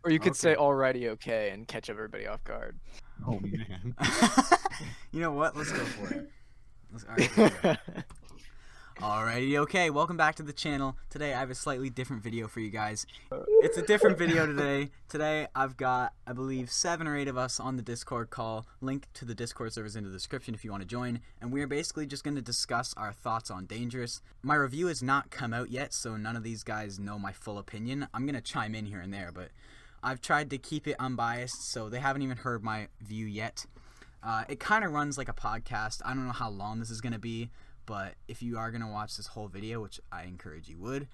Or you could say Okay. already okay and catch everybody off guard. Oh man. You know what? Let's go for it. All right, here we go. Alrighty, okay, welcome back to the channel. Today I have a slightly different video for you guys. It's a different video today. Today I've got, I believe, 7 or 8 of us on the Discord call. Link to the Discord servers in the description if you want to join. And we are basically just going to discuss our thoughts on Dangerous. My review has not come out yet, so none of these guys know my full opinion. I'm going to chime in here and there, but I've tried to keep it unbiased, so they haven't even heard my view yet. It kind of runs like a podcast. I don't know how long this is going to be. But if you are going to watch this whole video, which I encourage you would,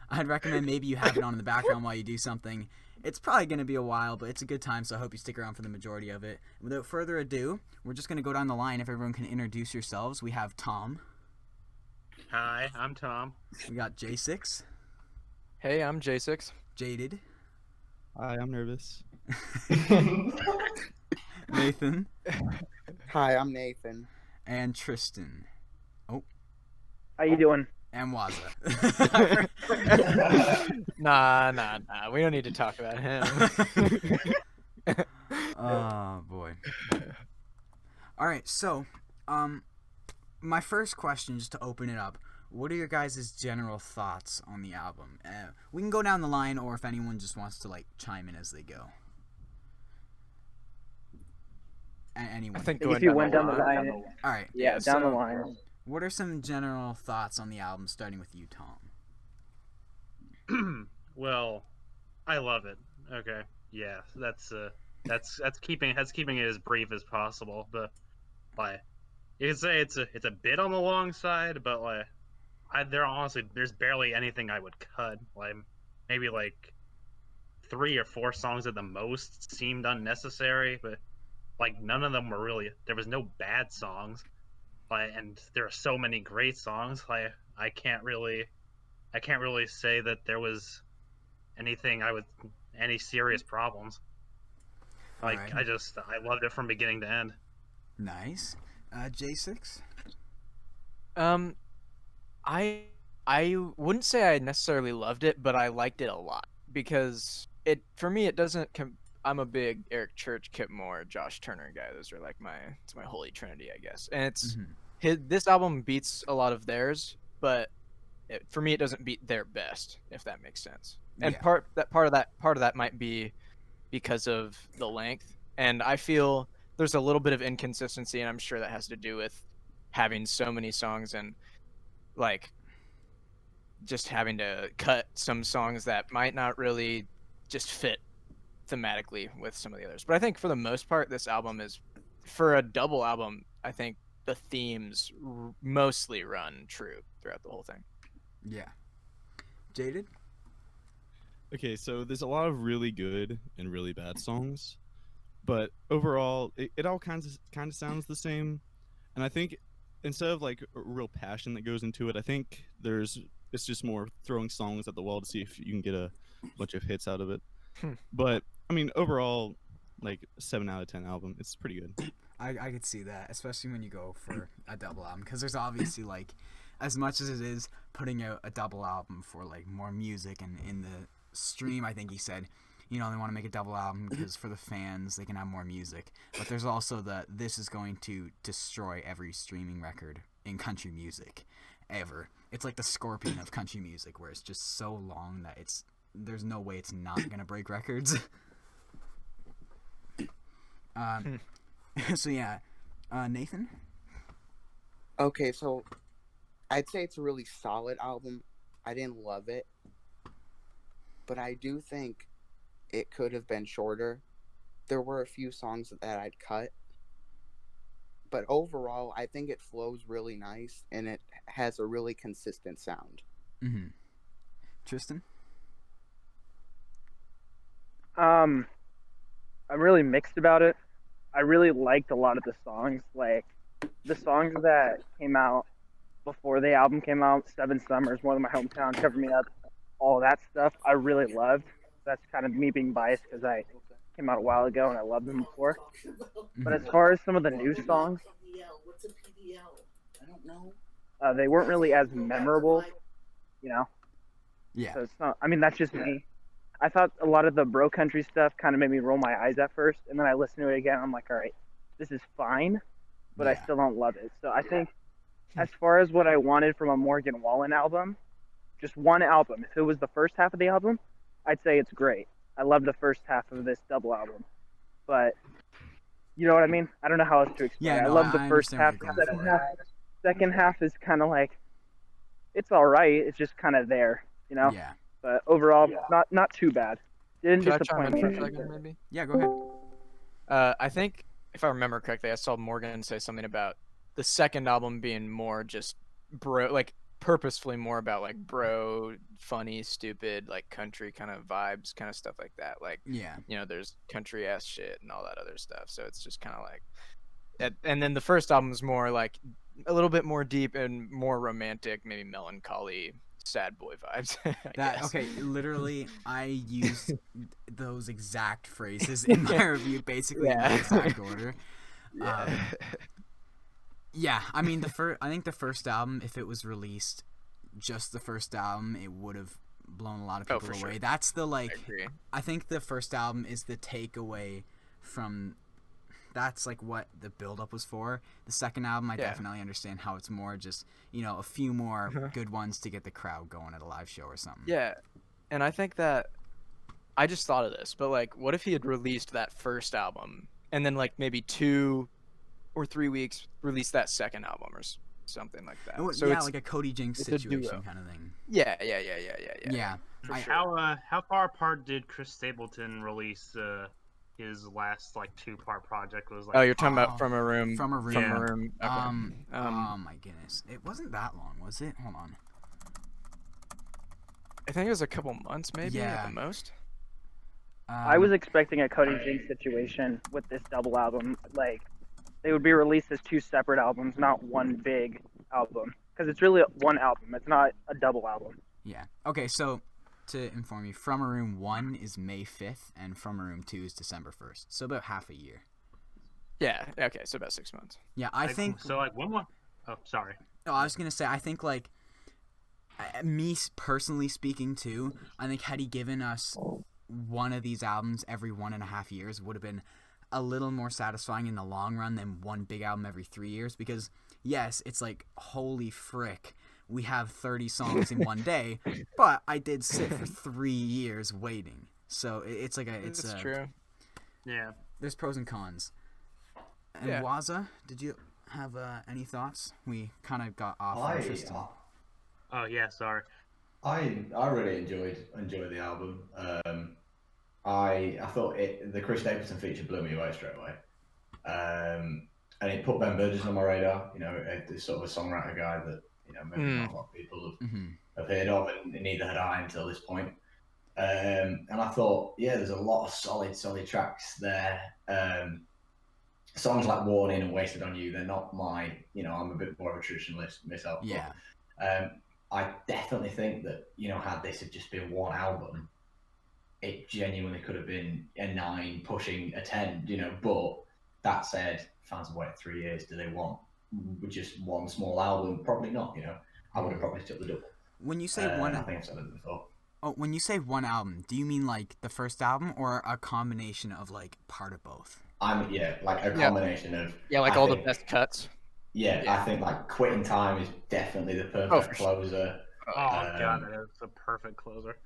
I'd recommend maybe you have it on in the background while you do something. It's probably going to be a while, but it's a good time, so I hope you stick around for the majority of it. Without further ado, we're just going to go down the line. If everyone can introduce yourselves. We have Tom. Hi, I'm Tom. We got J6. Hey, I'm J6. Jaded. Hi, I'm nervous. Nathan. Hi, I'm Nathan. And Tristan. How you doing? And Waza. Nah. We don't need to talk about him. Oh, boy. Alright, so, my first question, just to open it up, what are your guys' general thoughts on the album? We can go down the line, or if anyone just wants to, like, chime in as they go. Anyone. I think If you went down the line, Alright. yeah, down the line. What are some general thoughts on the album, starting with you, Tom? Well, I love it. Okay, yeah, that's keeping it as brief as possible. But like, you can say it's a bit on the long side, but like, there's barely anything I would cut. Like maybe like 3 or 4 songs at the most seemed unnecessary, but like none of them were really. There was no bad songs. And there are so many great songs. I can't really say that there was any serious problems. Like Alright. I loved it from beginning to end. Nice. J6? I wouldn't say I necessarily loved it, but I liked it a lot because for me it doesn't. I'm a big Eric Church, Kip Moore, Josh Turner guy. Those are like it's my holy trinity, I guess. And it's this album beats a lot of theirs, but for me it doesn't beat their best, if that makes sense. And Yeah. part of that might be because of the length. And I feel there's a little bit of inconsistency, and I'm sure that has to do with having so many songs and like just having to cut some songs that might not really just fit thematically with some of the others. But I think for the most part, this album is, for a double album, I think the themes mostly run true throughout the whole thing. Yeah. Jaded? Okay, so there's a lot of really good and really bad songs, but overall, it all kind of sounds the same. And I think instead of like a real passion that goes into it, I think it's just more throwing songs at the wall to see if you can get a bunch of hits out of it. But I mean, overall, like 7 out of 10 album. It's pretty good. I could see that, especially when you go for a double album, because there's obviously like, as much as it is putting out a double album for like more music, and in the stream, I think he said, they want to make a double album because for the fans they can have more music. But there's also this is going to destroy every streaming record in country music ever. It's like the Scorpion of country music, where it's just so long that there's no way it's not gonna break records. So yeah, Nathan. Okay, so I'd say it's a really solid album. I didn't love it, but I do think it could have been shorter. There were a few songs that I'd cut, but overall, I think it flows really nice and it has a really consistent sound. Mm-hmm. Tristan? I'm really mixed about it. I really liked a lot of the songs. Like, the songs that came out before the album came out, Seven Summers, More Than My Hometown, Cover Me Up, all that stuff, I really loved. That's kind of me being biased because I came out a while ago and I loved them before. But as far as some of the new songs, they weren't really as memorable, Yeah. So it's not. I mean, that's just me. I thought a lot of the bro country stuff kind of made me roll my eyes at first, and then I listened to it again. I'm like, all right, this is fine, but I Yeah. still don't love it. So I think, as far as what I wanted from a Morgan Wallen album, just one album. If it was the first half of the album, I'd say it's great. I love the first half of this double album, but you know what I mean? I don't know how else to explain. Yeah, I no, love the I first understand half. what The you're going second half, second half is kind of like it's all right. It's just kind of there, you know. Yeah. But overall, not too bad. Didn't Could I chime disappoint in for me. a second, maybe? Yeah, go ahead. I think if I remember correctly, I saw Morgan say something about the second album being more just bro, like purposefully more about like bro, funny, stupid, like country kind of vibes, kind of stuff like that. Like, Yeah. you know, there's country ass shit and all that other stuff. So it's just kind of like, and then the first album is more like a little bit more deep and more romantic, maybe melancholy, sad boy vibes. I guess. Okay, literally, I used those exact phrases in my review, basically in that exact order. Yeah. Yeah, I mean I think the first album, if it was released, just the first album, it would have blown a lot of Oh, people for away. sure. That's the I agree. I think the first album is the takeaway from. That's like what the build-up was for. The second album, I Yeah. definitely understand how it's more just a few more Uh-huh. good ones to get the crowd going at a live show or something. Yeah, and I think that I just thought of this, but like, what if he had released that first album and then like maybe 2 or 3 weeks released that second album or something like that? So yeah, it's like a Cody Jinks it's a duo. situation kind of thing. yeah. Yeah. For I- sure. How far apart did Chris Stapleton release his last like 2-part project? Was like Oh, you're talking Oh, about From a Room. From a Room. From Yeah. a Room. Okay. Oh my goodness, it wasn't that long, was it? Hold on. I think it was a couple months, maybe at Yeah. the most. I was expecting a Cody Jinks situation with this double album. Like, they would be released as 2 separate albums, not one big album. Because it's really one album. It's not a double album. Yeah. Okay, so to inform you, From a Room 1 is May 5th, and From a Room 2 is December 1st. So about half a year. Yeah. Okay. So about 6 months. Yeah, I like, think. so. Like one more. Oh, sorry. Oh, I was gonna say, I think like me personally speaking too. I think had he given us one of these albums every 1.5 years, would have been a little more satisfying in the long run than one big album every 3 years. Because yes, it's like holy frick, we have 30 songs in one day, but I did sit for 3 years waiting. So it's like It's true. Yeah. there's pros and cons. And Yeah. Waza, did you have any thoughts? We kind of got off I interest. Oh yeah. Sorry. I really enjoyed the album. I thought the Chris Stapleton feature blew me away straight away, and it put Ben Burgess on my radar. You know, it's sort of a songwriter guy that maybe not a lot of people have heard of, and neither had I until this point. And I thought, yeah, there's a lot of solid tracks there. Songs like Warning and Wasted on You, they're not my, I'm a bit more of a traditionalist myself. Yeah. But, I definitely think that, had this have just been one album, it genuinely could have been a 9 pushing a 10, but that said, fans have waited 3 years. Do they want just one small album? Probably not, I would have probably took the double. When you say one, I think I've said it before. oh, when you say one album, do you mean like the first album or a combination of like part of both? Like a combination of Like I all think, the best cuts. Yeah, I think like Quitting Time is definitely the perfect for sure. closer. Oh god, that's a perfect closer.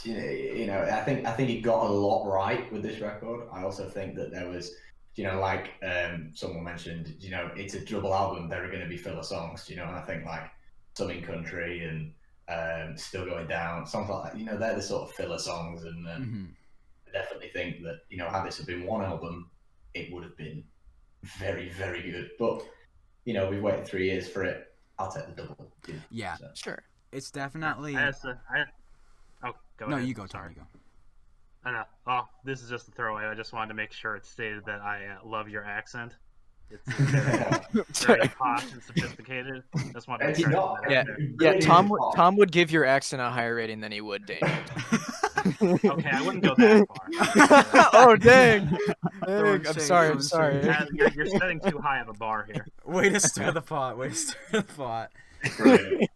I think he got a lot right with this record. I also think that there was, like someone mentioned, it's a double album. There are going to be filler songs, and I think like Some in Country and Still Going Down, songs like that. They're the sort of filler songs, and I definitely think that had this have been one album, it would have been very, very good. But we've waited 3 years for it. I'll take the double. Yeah, So. Sure. it's definitely. Oh, go No, ahead. you go, Tom. Sorry. You go. I know. Oh, this is just a throwaway. I just wanted to make sure it's stated that I love your accent. It's very posh and sophisticated. Just wanted to make It's sure. not. I Yeah. put that out Yeah, Really Tom. hard. Tom would give your accent a higher rating than he would Daniel. there. Okay, I wouldn't go that far. Oh dang! Throwing I'm shade, sorry. throwing I'm sorry. shade. You're setting too high of a bar here. Way to stir the pot. Way to stir the pot. Brilliant.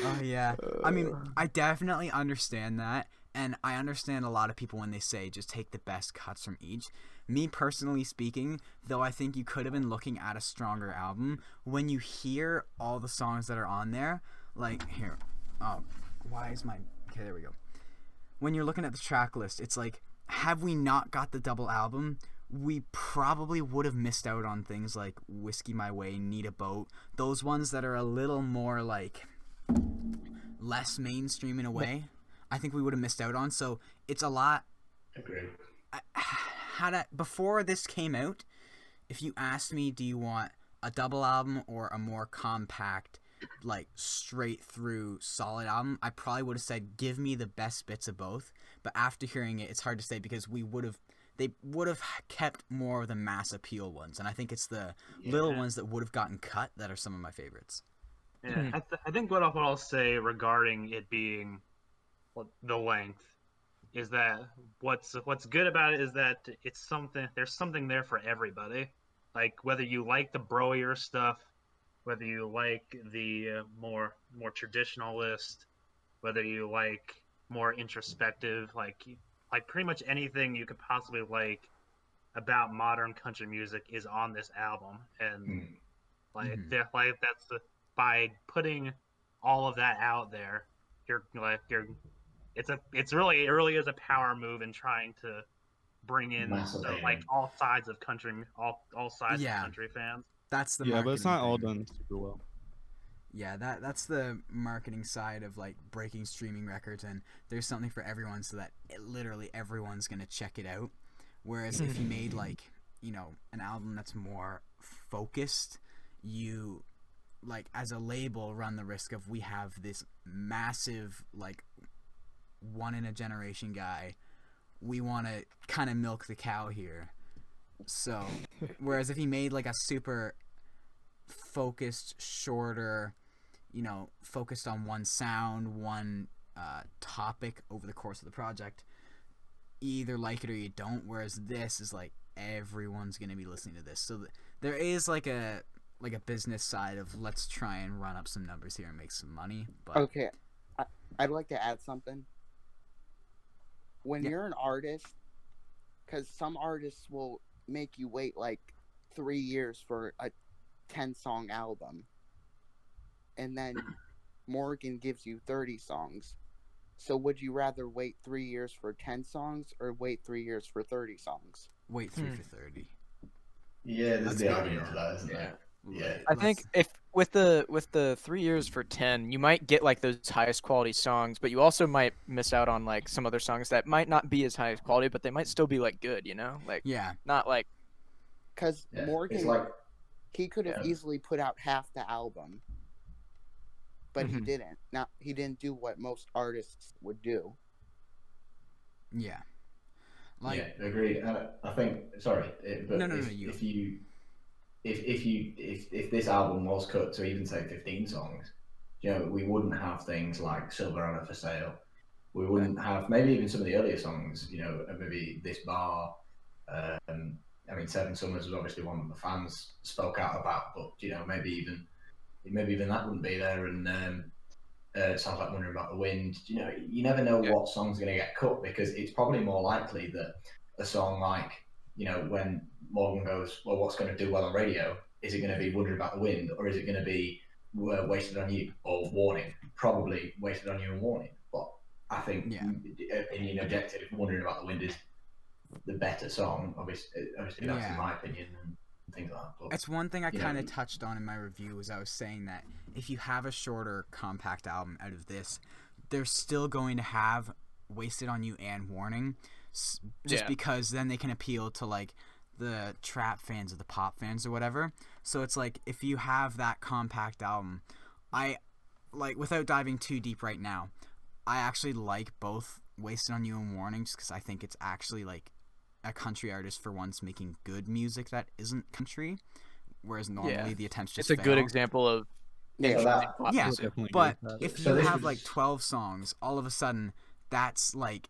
Oh yeah. I mean, I definitely understand that, And I understand a lot of people when they say just take the best cuts from each. Me personally speaking, though, I think you could have been looking at a stronger album. When you hear all the songs that are on there, like here, why is my okay? There we go. When you're looking at the track list, it's like, have we not got the double album, we probably would have missed out on things like Whiskey My Way, Need a Boat, those ones that are a little more like less mainstream in a way. I think we would have missed out on. So it's a lot. Agreed. Before this came out, if you asked me, do you want a double album or a more compact, like straight through solid album, I probably would have said give me the best bits of both. But after hearing it, it's hard to say because they would have kept more of the mass appeal ones, and I think it's the little ones that would have gotten cut that are some of my favorites. Yeah, I think what I'll say regarding it being the length is that what's good about it is that there's something there for everybody. Like whether you like the broier stuff, whether you like the more traditionalist, whether you like more introspective, like pretty much anything you could possibly like about modern country music is on this album, and by putting all of that out there, it really is a power move in trying to bring in all sides of country, all sides of country fans. That's the but it's not all thing. done super well. Yeah, that's the marketing side of like breaking streaming records, and there's something for everyone so that literally everyone's gonna check it out. Whereas if you made like, an album that's more focused, you like as a label run the risk of we have this massive like one in a generation guy. We want to kind of milk the cow here. So whereas if he made like a super focused, shorter, focused on one sound, one topic over the course of the project, you either like it or you don't. Whereas this is like everyone's gonna be listening to this, so there is like a business side of let's try and run up some numbers here and make some money. But okay, I'd like to add something. When you're an artist, because some artists will make you wait like 3 years for a 10-song album, and then Morgan gives you 30 songs. So would you rather wait 3 years for 10 songs or wait 3 years for 30 songs? Wait 3 for 30. Yeah, there's the argument for that, isn't there? Yeah. I think if with the 3 years for 10, you might get like those highest quality songs, but you also might miss out on like some other songs that might not be as high quality, but they might still be like good, Like not like because Morgan, he could have easily put out half the album, but he didn't. He didn't do what most artists would do. Yeah. Agreed. I think if this album was cut to even say 15 songs, we wouldn't have things like Silver Anna for Sale. We wouldn't have maybe even some of the earlier songs, maybe This Bar. Seven Summers was obviously one that the fans spoke out about, but maybe even that wouldn't be there. And Sounds Like Wondering About the Wind. You never know what song's going to get cut, because it's probably more likely that a song like, when Morgan goes, well, what's going to do well on radio? Is it going to be Wondering About the Wind, or is it going to be Wasted on You or Warning? Probably Wasted on You and Warning. But I think, opinion objective, Wondering About the Wind is the better song. Obviously that's in my opinion and things like that. But, it's one thing I kind of touched on in my review, was I was saying that if you have a shorter compact album out of this, they're still going to have Wasted on You and Warning, just because then they can appeal to like the trap fans or the pop fans or whatever. So it's like, if you have that compact album, I like, without diving too deep right now, I actually like both Wasted on You and Warning, just because I think it's actually like a country artist for once making good music that isn't country, whereas normally the attempts just it's a good example of but if you have like 12 songs, all of a sudden that's like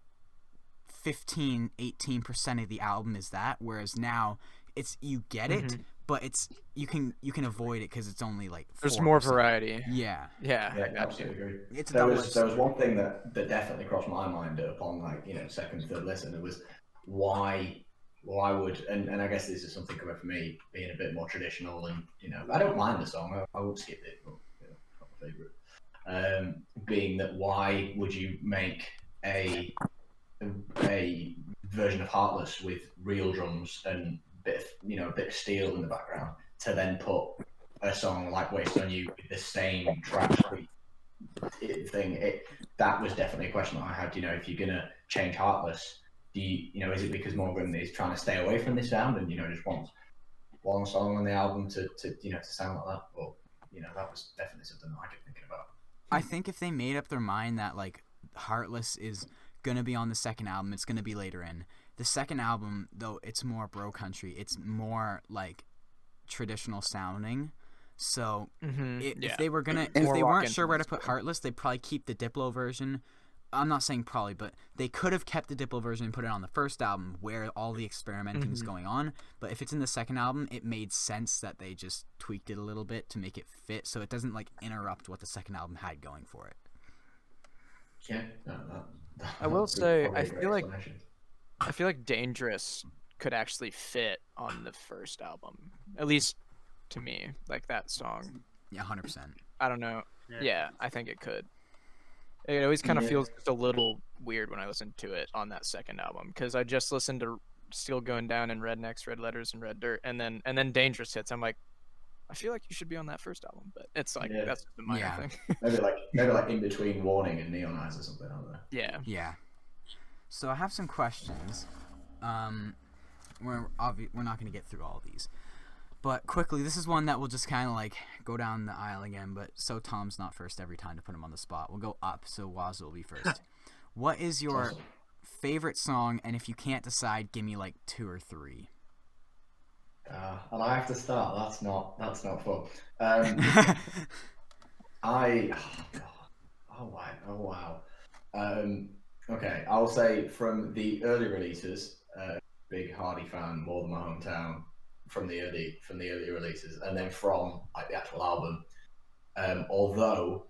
15-18% of the album is that, whereas now it's you get it, but it's you can avoid it because it's only like 4%. There's more variety. Yeah. Yeah, Yeah, I got you. absolutely agree. It's a There double-edged was sword. one thing that definitely crossed my mind upon second, third listen. It was why would and I guess this is something coming from me being a bit more traditional and I don't mind the song. I would skip it, but it's not my favorite. Being that why would you make a version of Heartless with real drums and a bit of steel in the background to then put a song like Waste on You with the same track thing? That was definitely a question that I had. If you're gonna change Heartless, is it because Morgan is trying to stay away from this sound and just wants one song on the album to sound like that? Or that was definitely something that I kept thinking about. I think if they made up their mind that like Heartless is gonna be on the second album, it's gonna be later in the second album, though. It's more bro country. It's more like traditional sounding. So if they were gonna, if they weren't sure where to put Heartless, they'd probably keep the Diplo version. I'm not saying probably, but they could have kept the Diplo version and put it on the first album where all the experimenting is going on. But if it's in the second album, it made sense that they just tweaked it a little bit to make it fit, so it doesn't like interrupt what the second album had going for it. Yeah, I will say I feel like Dangerous could actually fit on the first album, at least to me, like that song. Yeah, 100%. I don't know. Yeah, I think it could. It always kind of feels just a little weird when I listen to it on that second album, because I just listened to Still Going Down and Rednecks, Red Letters, and Red Dirt, and then Dangerous hits. I'm like, I feel like you should be on that first album, but it's like that's the minor thing. maybe like in between Warning and Neon Eyes or something, aren't there? Yeah. So I have some questions. We're not going to get through all of these, but quickly, this is one that will just kind of like go down the aisle again. But so Tom's not first every time to put him on the spot. We'll go up, so Waz will be first. What is your favorite song? And if you can't decide, give me like 2 or 3. And I have to start. That's not fun. Oh wow. Okay, I'll say from the early releases, big Hardy fan, More Than My Hometown, from the early releases, and then from like the actual album. Although,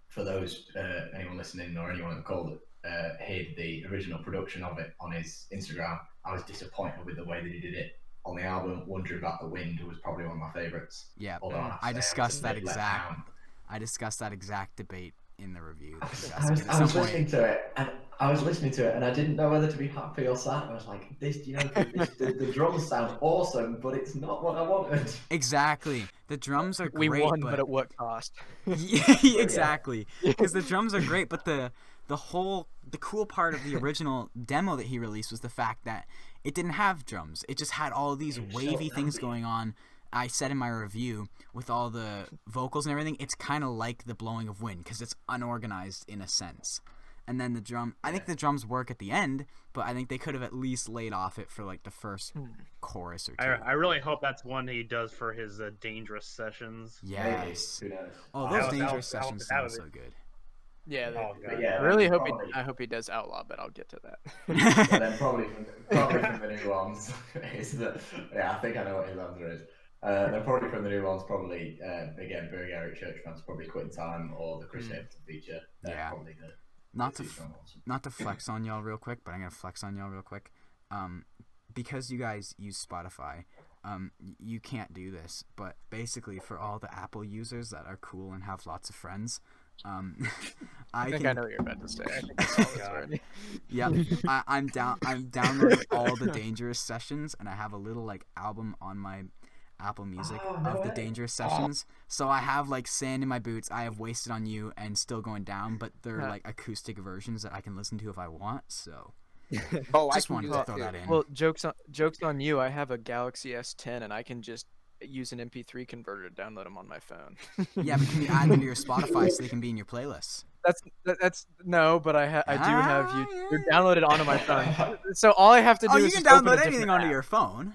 for those anyone listening or anyone that called it, heard the original production of it on his Instagram, I was disappointed with the way that he did it on the album. Wondering About the Wind was probably one of my favorites. Yeah, I discussed that exact debate in the review. I was listening to it, and I didn't know whether to be happy or sad. I was like, the drums sound awesome, but it's not what I wanted. Exactly. The drums are great. We won, but at what cost? Yeah, exactly. Because the drums are great, but the cool part of the original demo that he released was the fact that it didn't have drums. It just had all these wavy things going on. I said in my review, with all the vocals and everything, it's kind of like the blowing of wind because it's unorganized in a sense. And then the drum, I think the drums work at the end, but I think they could have at least laid off it for like the first chorus or 2. I really hope that's one he does for his Dangerous sessions. Yes. Who knows? Oh, those Dangerous sessions sound so good. Yeah, yeah, I really hope he does Outlaw, but I'll get to that. But then probably from the new ones I think I know what his answer is. Then probably from the new ones, probably again, Berg Eric Churchman's probably Quitting Time or the Chris Stapleton feature. Yeah. Probably Not to flex on y'all real quick, but I'm gonna flex on y'all real quick. Because you guys use Spotify, you can't do this, but basically for all the Apple users that are cool and have lots of friends, I think I know what you're about to say. I think I saw this already. Yeah, I'm downloading all the Dangerous sessions, and I have a little like album on my Apple Music of the Dangerous sessions. So I have like Sand in My Boots, I have Wasted on You, and Still Going Down, but they're like acoustic versions that I can listen to if I want. So just wanted to throw that in. Well, jokes on you. I have a Galaxy S10, and I can just use an MP3 converter to download them on my phone. Yeah, but can you add them to your Spotify so they can be in your playlists? That's no, but I do have you. You're downloaded onto my phone. So all I have to do is you can just download anything onto your phone.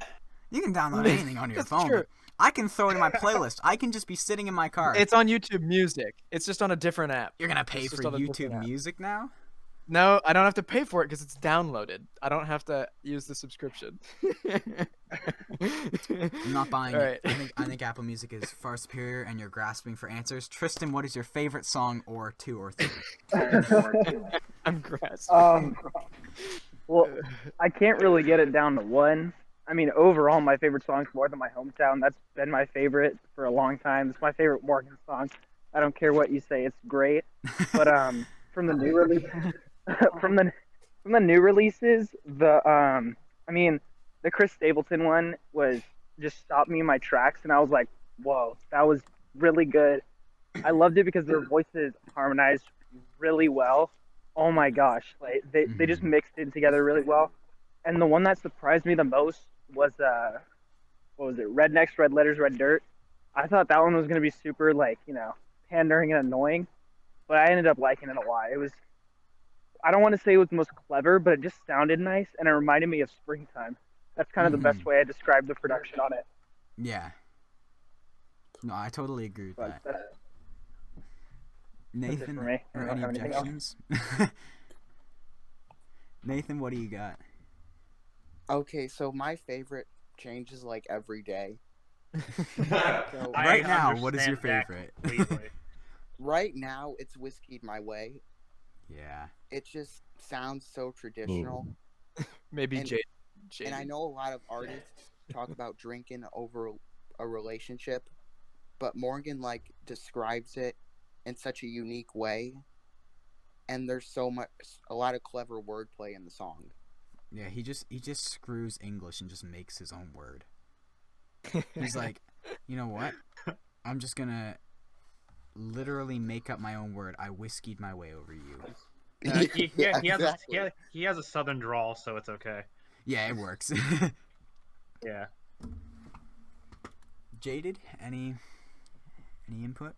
You can download anything onto your phone. True. I can throw it in my playlist. I can just be sitting in my car. It's on YouTube Music. It's just on a different app. You're gonna pay for YouTube Music now? No, I don't have to pay for it because it's downloaded. I don't have to use the subscription. I'm not buying All it. right. I think Apple Music is far superior, and you're grasping for answers. Tristan, what is your favorite song, or 2 or 3? I'm grasping. Well, I can't really get it down to one. I mean, overall, my favorite song is More Than My Hometown. That's been my favorite for a long time. It's my favorite Morgan song. I don't care what you say, it's great. But from the new release, from the new releases, the Chris Stapleton one was just stopped me in my tracks, and I was like, whoa, that was really good. I loved it because their voices harmonized really well. Oh my gosh, like they just mixed it together really well. And the one that surprised me the most was what was it? Rednecks, Red Letters, Red Dirt. I thought that one was gonna be super pandering and annoying, but I ended up liking it a lot. It was, I don't want to say it was the most clever, but it just sounded nice and it reminded me of springtime. That's kind of the best way I describe the production on it. Yeah. No, I totally agree with But that. that's it Nathan, for me. I or don't any have anything else. objections? Nathan, what do you got? Okay, so my favorite changes like every day. So Right now, what is your understand that favorite? completely. right now, it's Whiskeyed My Way. Yeah. It just sounds so traditional. Maybe and- Jade. And I know a lot of artists talk about drinking over a relationship, but Morgan describes it in such a unique way, and there's a lot of clever wordplay in the song. Yeah, he just screws English and just makes his own word. He's like, you know what? I'm just gonna literally make up my own word. I whiskeyed my way over you. Exactly. He has a southern drawl, so it's okay. Yeah, it works. Yeah. Jaded, any input?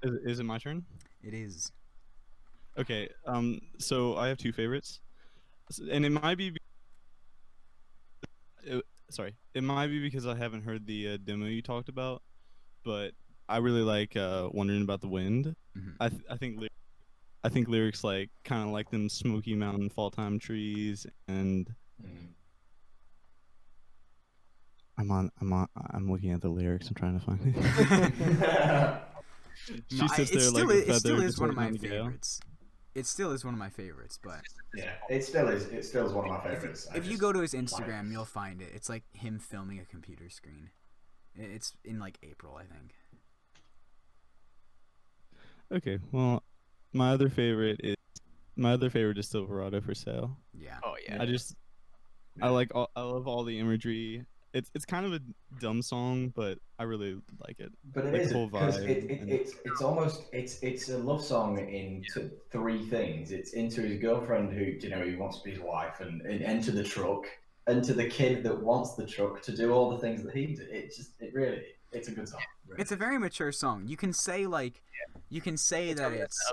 Is it my turn? It is. Okay. So I have 2 favorites, and it might be. It might be because I haven't heard the demo you talked about, but I really like "Wondering About the Wind." Mhm. I think lyrics kind of like them Smoky Mountain fall time trees, and I'm looking at the lyrics. I'm trying to find it. She sits there like a it still feather is just one of waiting my on the gale. favorites. It still is one of my favorites, but Yeah, it still is. It still is one of my favorites. if you go to his Instagram, you'll find it. It's like him filming a computer screen. It's in April, I think. Okay, well, my other favorite is Silverado for Sale. Yeah. Oh yeah. I love all the imagery. It's kind of a dumb song, but I really like it. But it Like, is full because vibe and- it's almost it's a love song in 3 things. It's into his girlfriend who he wants to be his wife, and into the truck, and to the kid that wants the truck to do all the things that he did. It's a good song. Really. It's a very mature song. You can say that it's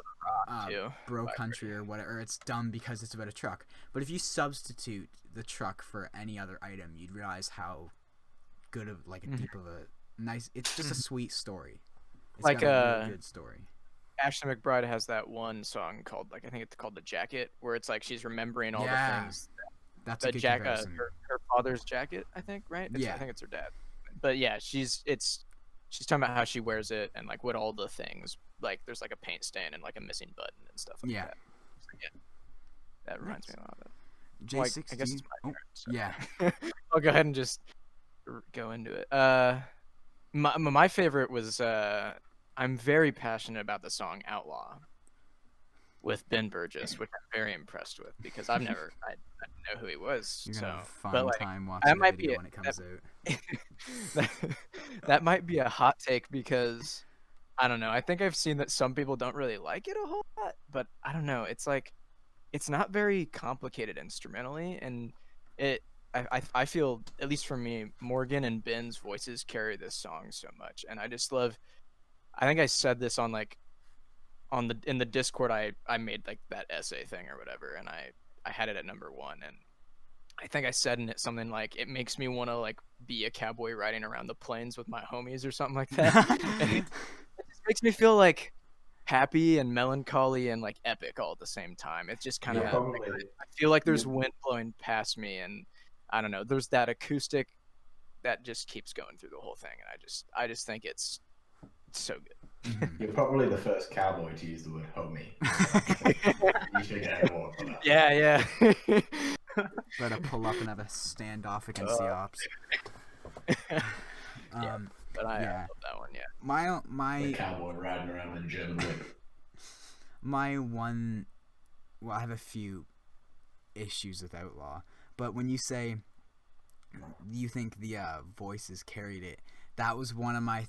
too. bro country or whatever, or it's dumb because it's about a truck. But if you substitute the truck for any other item, you'd realize how good of a deep of a nice. It's just a sweet story. It's Like, got a really good story. Ashley McBride has that one song called I think it's called The Jacket, where it's she's remembering all Yeah, the things. That's a The good jacket, comparison. her father's jacket, I think, right? Yeah. I think it's her dad. But yeah, she's talking about how she wears it and what all the things there's a paint stain and a missing button and stuff like Yeah. that. So, yeah, that reminds me a lot of it. J6, I guess do it's you- my oh, turn, so. yeah. I'll go ahead and just go into it. My favorite was I'm very passionate about the song Outlaw with Ben Burgess, which I'm very impressed with because I didn't know who he was. You're so, gonna have a fun but time that watching the might be video it. when it comes out. that might be a hot take because I don't know. I think I've seen that some people don't really like it a whole lot, but I don't know. It's it's not very complicated instrumentally, and I feel, at least for me, Morgan and Ben's voices carry this song so much, and I just love. I think I said this on in the Discord. I made that essay thing or whatever, and I had it at number 1, and I think I said in it something it makes me want to be a cowboy riding around the plains with my homies or something like that. And it just makes me feel happy and melancholy and like epic all at the same time. It's just kind of Yeah, probably. I feel like there's wind blowing past me, and I don't know. There's that acoustic that just keeps going through the whole thing, and I just think it's so good. You're probably the first cowboy to use the word homie. You should get an award for that. Yeah. Better pull up and have a standoff against the ops. Yeah, but I yeah. love that one. Yeah. The My cowboy riding around in German whip. my one. Well, I have a few issues with Outlaw, but when you say you think the voices carried it, that was one of my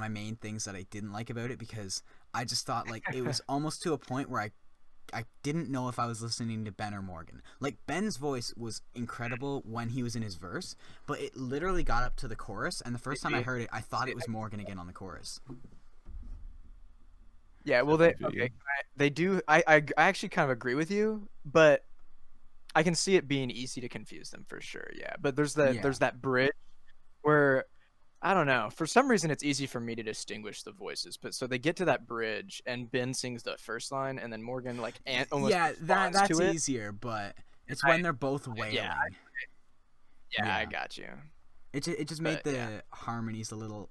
main things that I didn't like about it, because I just thought like it was almost to a point where I didn't know if I was listening to Ben or Morgan. Like, Ben's voice was incredible when he was in his verse, but it literally got up to the chorus, and the first time I heard it, I thought it was Morgan again on the chorus. Yeah, well, they do. I actually kind of agree with you, but I can see it being easy to confuse them for sure. Yeah, but there's that bridge where I don't know. For some reason, it's easy for me to distinguish the voices. But so they get to that bridge, and Ben sings the first line, and then Morgan like almost that's to it. easier, but it's when they're both wailing. Yeah, I got you. It just made the harmonies a little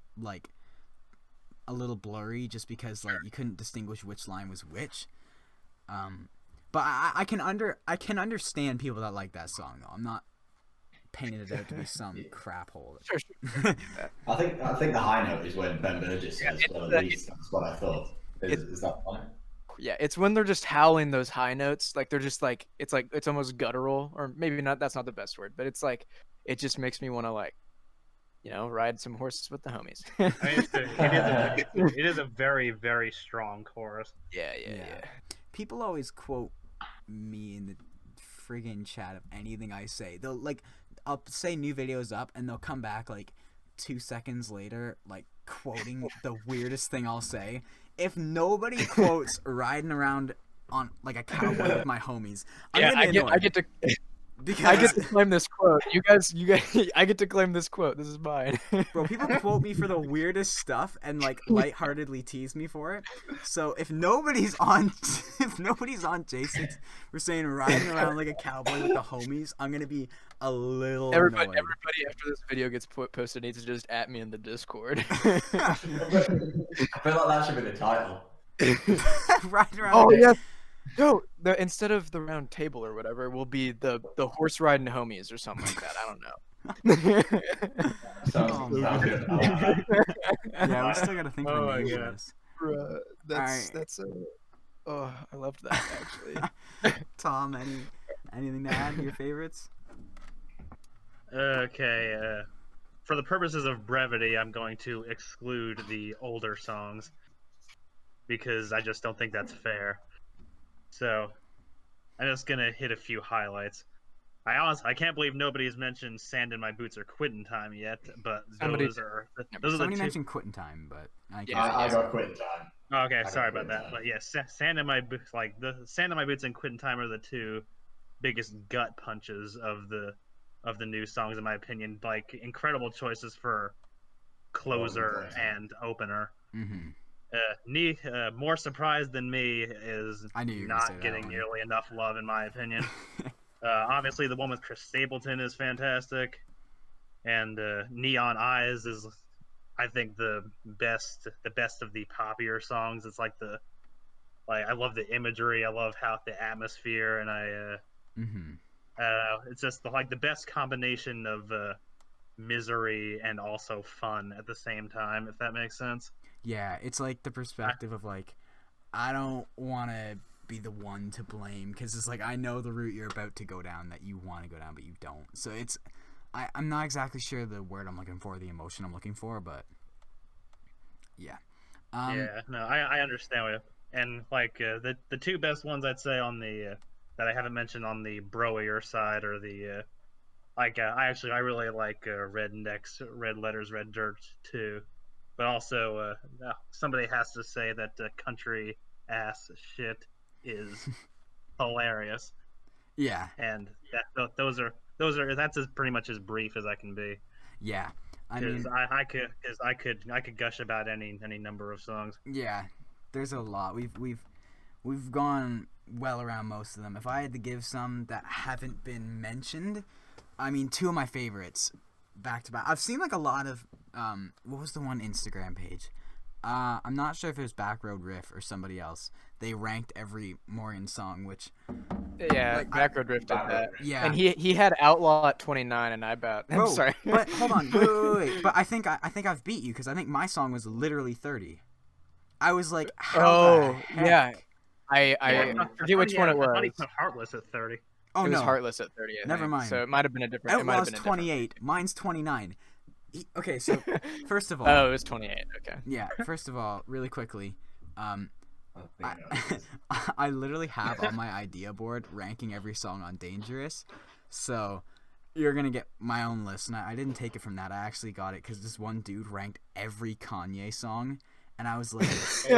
blurry, just because like you couldn't distinguish which line was which. But I can understand people that like that song though. I'm not painting it out to be some crap hole. Sure. I think the high note is when Ben Burgess says, well, at least that's what I thought. Is that fine? Yeah, it's when they're just howling those high notes, like they're just like it's almost guttural, or maybe not. That's not the best word, but it's like it just makes me want to like, ride some horses with the homies. I mean, it is a very, very strong chorus. Yeah. People always quote me in the friggin' chat of anything I say. They'll I'll say new videos up, and they'll come back like 2 seconds later, like quoting the weirdest thing I'll say. If nobody quotes riding around on like a cowboy with my homies, I get to claim this quote. You guys, I get to claim this quote. This is mine. Bro, people quote me for the weirdest stuff and like lightheartedly tease me for it. So if nobody's on J6 for saying riding around like a cowboy with the homies, I'm gonna be a little Everybody annoyed. after this video gets posted needs to just at me in the Discord. I feel like that should be the title. Riding around. Oh like yes. No, instead of the round table or whatever, will be the horse riding homies or something like that. I don't know. Sounds good. I like that. Yeah, we still gotta think of a name for this. Bruh, that's oh, I loved that actually. Tom, anything to add? Your favorites? Okay, for the purposes of brevity, I'm going to exclude the older songs because I just don't think that's fair. So I'm just gonna hit a few highlights. I can't believe nobody's mentioned "Sand in My Boots" or "Quitting Time" yet, but those are the Somebody two. mentioned Quitting Time, but I got Quitting Time. Okay, sorry about Quitting that. Time. But yeah, "Sand in My Boots," the "Sand in My Boots" and "Quitting Time" are the two biggest gut punches of the new songs, in my opinion. Like, incredible choices for closer and opener. Mm-hmm. More surprised than me is not getting nearly enough love, in my opinion. Obviously, the one with Chris Stapleton is fantastic, and Neon Eyes is, I think, the best of the poppier songs. It's like I love the imagery, I love how the atmosphere, and it's just the best combination of misery and also fun at the same time, if that makes sense. Yeah, it's like the perspective of like, I don't want to be the one to blame, because it's like I know the route you're about to go down that you want to go down, but you don't. So it's, I'm not exactly sure the word I'm looking for, the emotion I'm looking for, but yeah. I understand what, and like the two best ones I'd say on the that I haven't mentioned on the broier side are the I really like Red Necks, Red Letters, Red Dirt too. But also, somebody has to say that country ass shit is hilarious. Yeah. And that's pretty much as brief as I can be. Yeah. I could gush about any number of songs. Yeah. There's a lot. We've gone well around most of them. If I had to give some that haven't been mentioned, I mean, two of my favorites back to back. I've seen like a lot of what was the one Instagram page? I'm not sure if it was Backroad Riff or somebody else. They ranked every Morgan song, which Yeah, Backroad Riff did that. yeah. And he had Outlaw at 29, and I bet. I'm Bro, sorry. but hold on, wait. But I think I've beat you because I think my song was literally 30. I was like, how the heck? Yeah. I forget which one it was. I thought he put Heartless at 30. Oh It was no, Heartless at 30. I Never think. mind. So it might have been a different. It might have Outlaw's been a different 28. Mine's 29. Okay, so first of all, Oh, it was 28. Okay. yeah. First of all, really quickly, I think I literally have on my idea board ranking every song on Dangerous, so you're gonna get my own list. And I didn't take it from that. I actually got it because this one dude ranked every Kanye song, and I was like,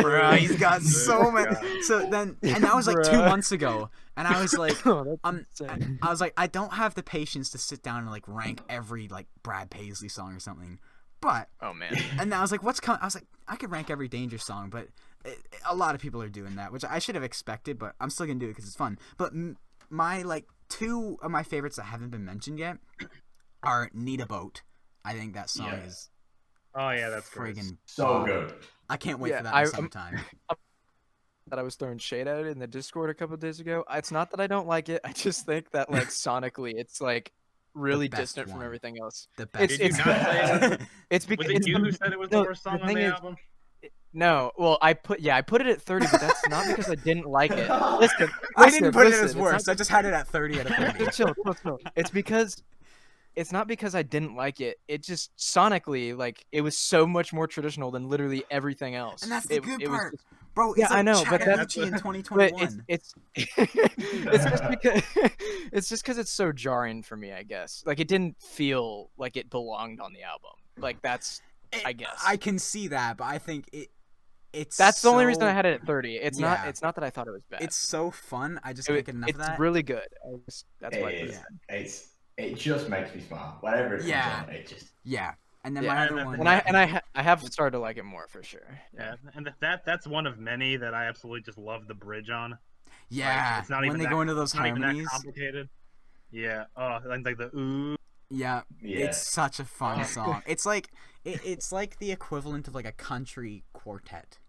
bro, he's got so many. So then, and that was like 2 months ago, and I was like, Oh, that's insane. I was like, I don't have the patience to sit down and like rank every like Brad Paisley song or something. But Oh man. and then I was like, what's coming? I was like, I could rank every Danger song, but a lot of people are doing that, which I should have expected, but I'm still gonna do it because it's fun. But my like two of my favorites that haven't been mentioned yet are "Need a Boat." I think that song is Oh yeah, that's great. friggin' so bomb. good. I can't wait Yeah, for that in some time. That I was throwing shade at it in the Discord a couple of days ago. It's not that I don't like it. I just think that like sonically, it's like really best distant from one. everything else. The best. Did you not say It's because Was it you who said it was the worst song on the album? No, well, I put it at 30, but that's not because I didn't like it. Listen, I didn't put it listen, as it's worst. not- I just had it at 30 out of 30. chill. It's because it's not because I didn't like it. It just sonically, like, it was so much more traditional than literally everything else. And that's the good it was part. just- Bro, it's Yeah, like I know, but Chattahoochee in but 2021. it's it's just because it's so jarring for me, I guess. Like, it didn't feel like it belonged on the album. Like, that's I guess. I can see that, but I think it's That's the only reason so- I had it at 30. It's Yeah. not that I thought it was bad. It's so fun. I just It- can't get enough it's of that. really good. That's why I put It it. is. It just makes me smile. Whenever it comes Yeah. on, it just. Yeah. And then Yeah, my and other then- one. And I have started to like it more for sure. Yeah, and that's one of many that I absolutely just love the bridge on. Yeah. Like, it's not when even they that, go into those it's not even that harmonies. complicated. Yeah. Oh, and like the ooh. Yeah. Yeah. It's such a fun song. It's like it's like the equivalent of like a country quartet.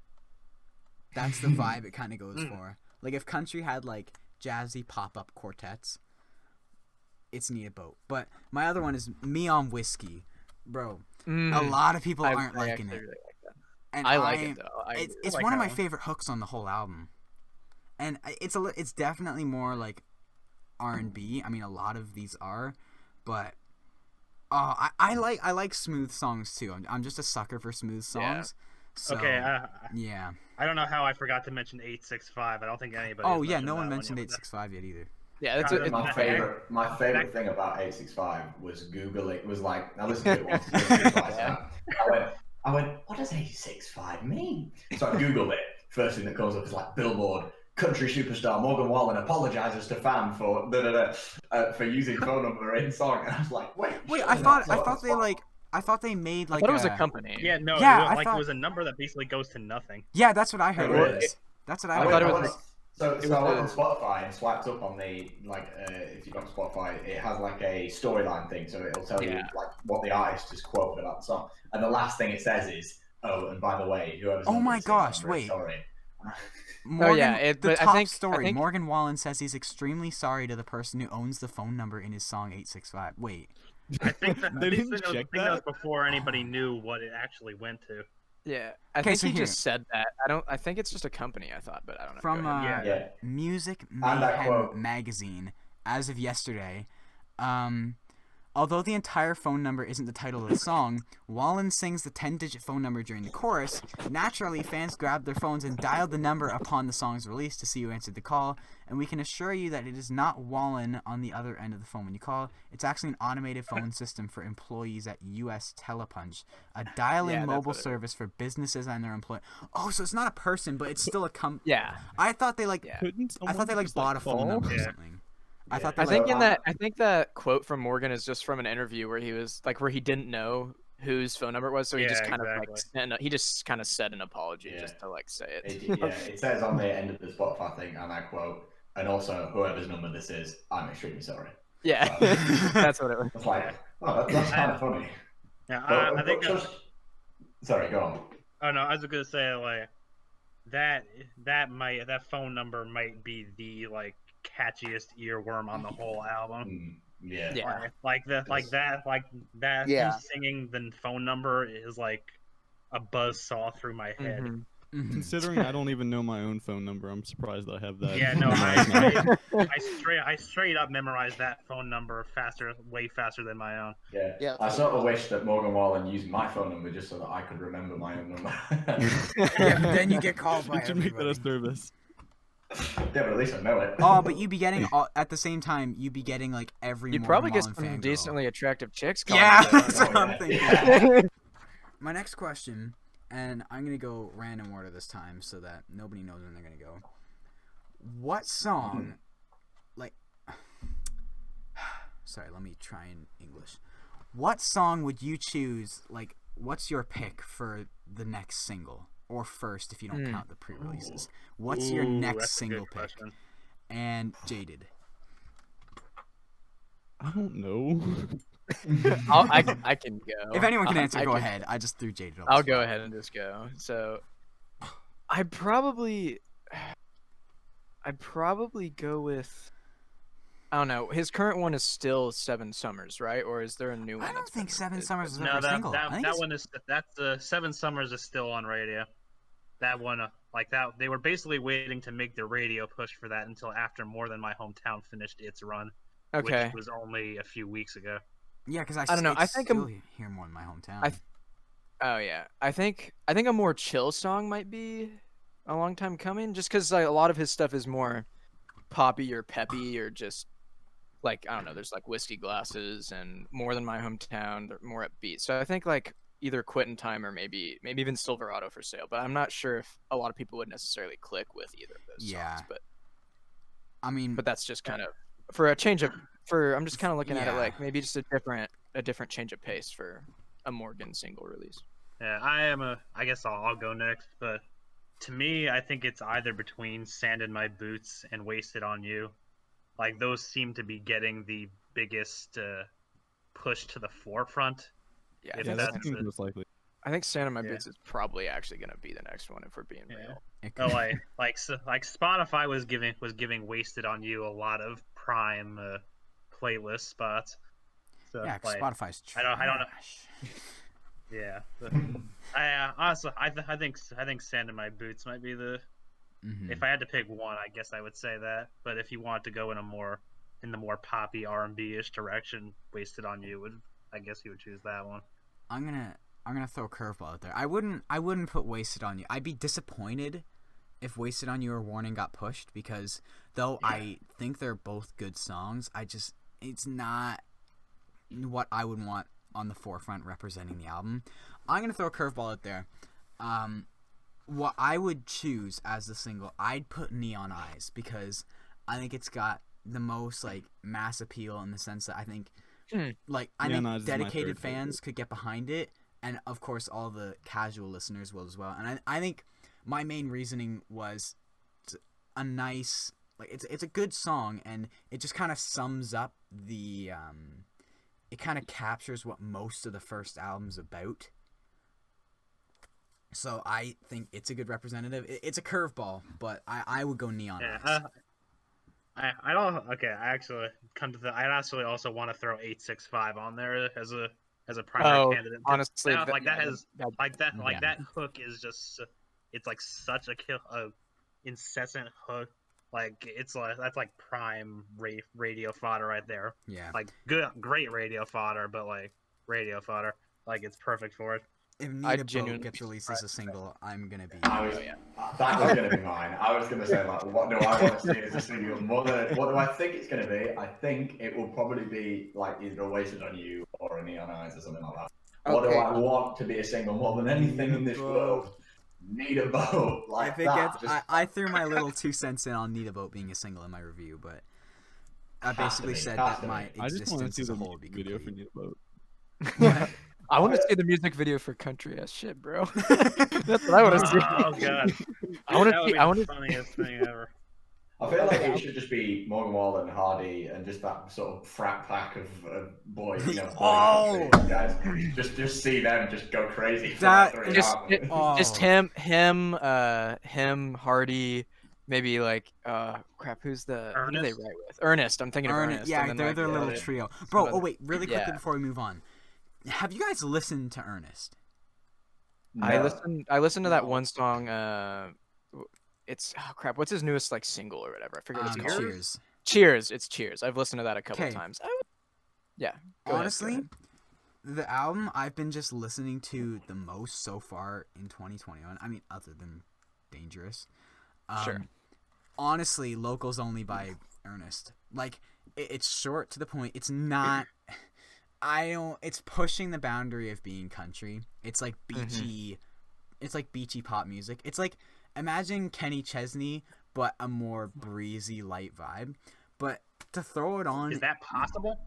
That's the vibe it kind of goes for. Like if country had like jazzy pop-up quartets, it's Need a Boat. But my other one is Me on Whiskey. Bro, a lot of people aren't liking actually it. really like that. And I like am- it though. It's like one of that my one. favorite hooks on the whole album. And it's definitely more like R&B. I mean, a lot of these are, but I like smooth songs too. I'm just a sucker for smooth songs. So, Okay. yeah. I don't know how I forgot to mention 865. I don't think anybody. Oh has yeah, mentioned no one that mentioned yet. 865 yet either. Yeah, it's, God, it's My favorite thing about 865 was Googling. Was like, I listened to it once, listened to it twice now. I went, what does 865 mean? So I Googled it. First thing that comes up is like Billboard country superstar Morgan Wallen apologizes to fan for for using phone number in song. And I was like, wait. I thought they made I like thought it was a company. Yeah, no. Yeah, it was, I like thought- it was a number that basically goes to nothing. Yeah, that's what I heard. Well, It was. That's what I I heard. thought it was So was I went on the- Spotify and swiped up on the if you go on Spotify, it has like a storyline thing, so it'll tell you Yeah. like what the artist has quoted about the song, and the last thing it says is, "Oh, and by the way, whoever's Oh number my this is, gosh, I'm very wait. sorry." Morgan, yeah, the but I top think- story. Morgan Wallen says he's extremely sorry to the person who owns the phone number in his song 865. Wait. I think that, They I think didn't that was, check I think that was that? before anybody knew what it actually went to. Yeah, I Okay, think so he here. just said that. I think it's just a company. I thought, but I don't know. From Go ahead. Yeah. Music And I Mayhem quote- magazine, as of yesterday, although the entire phone number isn't the title of the song, Wallen sings the 10-digit phone number during the chorus. Naturally, fans grabbed their phones and dialed the number upon the song's release to see who answered the call, and we can assure you that it is not Wallen on the other end of the phone when you call. It's actually an automated phone system for employees at U.S. Telepunch, a dial-in Yeah, that's mobile what it is. service for businesses and their employees. Oh, so it's not a person, but it's still a Yeah, I thought they like yeah. Couldn't I thought they someone like just, bought a phone call? number or Yeah. something. I Yeah. thought they I think like, in that I think that quote from Morgan is just from an interview where he was like where he didn't know whose phone number it was, so he Yeah, just kind of exactly. he just kind of said an apology Yeah. just to like say it. It says on the end of the Spotify thing, and I quote, and also whoever's number this is, I'm extremely sorry. Yeah, So, that's what it was. it's like, oh, that's kind of funny. Yeah, But, I think. Sorry, go on. Oh no, I was gonna say like that phone number might be the like catchiest earworm on the whole album. Yeah. Yeah. Like that Yeah. him singing the phone number is like a buzz saw through my head. Mhm. Considering I don't even know my own phone number, I'm surprised I have that. Yeah, no, memorized now. I straight up memorized that phone number way faster than my own. Yeah. Yeah. I sort of wish that Morgan Wallen used my phone number just so that I could remember my own number. Yeah, but then you get called by You should make that a everybody. service. Yeah, but at least I know it. Oh, but you'd be getting at the same time. You'd be getting like every. You'd Morgan probably get Wallen some fangirl. decently attractive chicks. calling Yeah, you that. that's what I'm thinking. My next question, and I'm gonna go random order this time so that nobody knows when they're gonna go. What song, like, sorry, let me try in English. What song would you choose? Like, what's your pick for the next single, or first if you don't count the pre-releases? What's your next that's a good single pick? question. And Jaded. I don't know. I can go. If anyone can answer, I go can- ahead. I just threw Jaded off. I'll the go spot. ahead and just go. So, I'd probably go with. I don't know. His current one is still Seven Summers, right? Or is there a new one? I don't that's think been Seven released? Summers is No, ever that single. I think that it's- one is Seven Summers is still on radio. That one, like that, they were basically waiting to make the radio push for that until after More Than My Hometown finished its run, Okay. which was only a few weeks ago. Yeah, because I don't know, it's I think still I'm- here more in my hometown. Oh yeah. I think a more chill song might be a long time coming, just because like, a lot of his stuff is more poppy or peppy or just like I don't know. There's like Whiskey Glasses and More Than My Hometown. They're more upbeat. So I think like either Quit in Time or maybe even Silverado for Sale. But I'm not sure if a lot of people would necessarily click with either of those Yeah. songs. I mean, But that's just kind of for a change of I'm just kind of looking at it Yeah. like maybe just a different change of pace for a Morgan single release. Yeah, I guess I'll go next, but to me, I think it's either between Sand in My Boots and Wasted on You. Like those seem to be getting the biggest push to the forefront. Yeah, I If Yeah, think that that's seems it. most likely. I think Santa My Yeah. Boots is probably actually gonna be the next one if we're being Yeah. real. it Oh, could- like Spotify was giving Wasted on You a lot of prime playlist spots. So yeah, 'cause like, Spotify's I don't know. trash. yeah. But I honestly I think Sand in My Boots might be the. Mhm. If I had to pick one, I guess I would say that. But if you want to go in the more poppy R&B-ish direction, Wasted on You I guess you would choose that one. I'm gonna throw a curveball out there. I wouldn't put Wasted on You. I'd be disappointed if Wasted on You or Warning got pushed because though I think they're both good songs, it's not what I would want on the forefront representing the album. I'm gonna throw a curveball out there. What I would choose as the single, I'd put Neon Eyes because I think it's got the most like mass appeal in the sense that I think like I Neon Eyes think is my dedicated third favorite. fans could get behind it, and of course all the casual listeners will as well. And I think my main reasoning was a nice like it's a good song, and it just kind of sums up the it kind of captures what most of the first album's about. So I think it's a good representative. It's a curveball, but I would go Neon Eyes. I don't. Okay, I actually I actually also want to throw 865 on there as a primary candidate. Honestly, That hook is just it's like such a incessant hook. Like it's like that's like prime radio fodder right there. Yeah. Like great radio fodder, but like radio fodder. Like it's perfect for it. If I Need a Boat genuinely gets released as a single, I'm gonna be. That was going to be mine. I was going to say, like, what do I want to see as a single? What do I think it's going to be? I think it will probably be, like, either a Wasted on You or a Neon Eyes or something like that. What do Okay. I want to be a single more than anything in this world? Need a Boat. Like If it that. gets, I threw my little 2 cents in on Need a Boat being a single in my review, but I Has to basically be, has said that to my be. I just want to existence see as a the whole would be music video for complete. Need a Boat. I want to see the music video for country ass shit, bro. That's what I want to see. Oh god, I want that to would see. be I the want to. funniest thing ever. I feel like it should just be Morgan Wallen, Hardy, and just that sort of frat pack of boys, boy Oh! country guys. Just see them just go crazy for That- like 3 Just, hours. just him, Hardy, maybe like crap. Who do they Ernest? write with? Ernest. I'm thinking of Ernest. Yeah, and then, they're like, their little other- trio. some Bro, other- wait, really quickly yeah. before we move on. Have you guys listened to Ernest? I No. listened to that No. one song. It's crap. What's his newest like single or whatever? I forget what it's called. Cheers. Cheers. It's Cheers. I've listened to that a couple 'Kay. times. Yeah. Go ahead, Honestly, the album I've been just listening to the most so far in 2021. I mean, other than Dangerous. Sure. Honestly, Locals Only by Ernest. Like, it's short to the point. It's not. It's pushing the boundary of being country. It's like beachy. It's like beachy pop music. It's like, imagine Kenny Chesney, but a more breezy, light vibe. But to throw it on, Is that possible?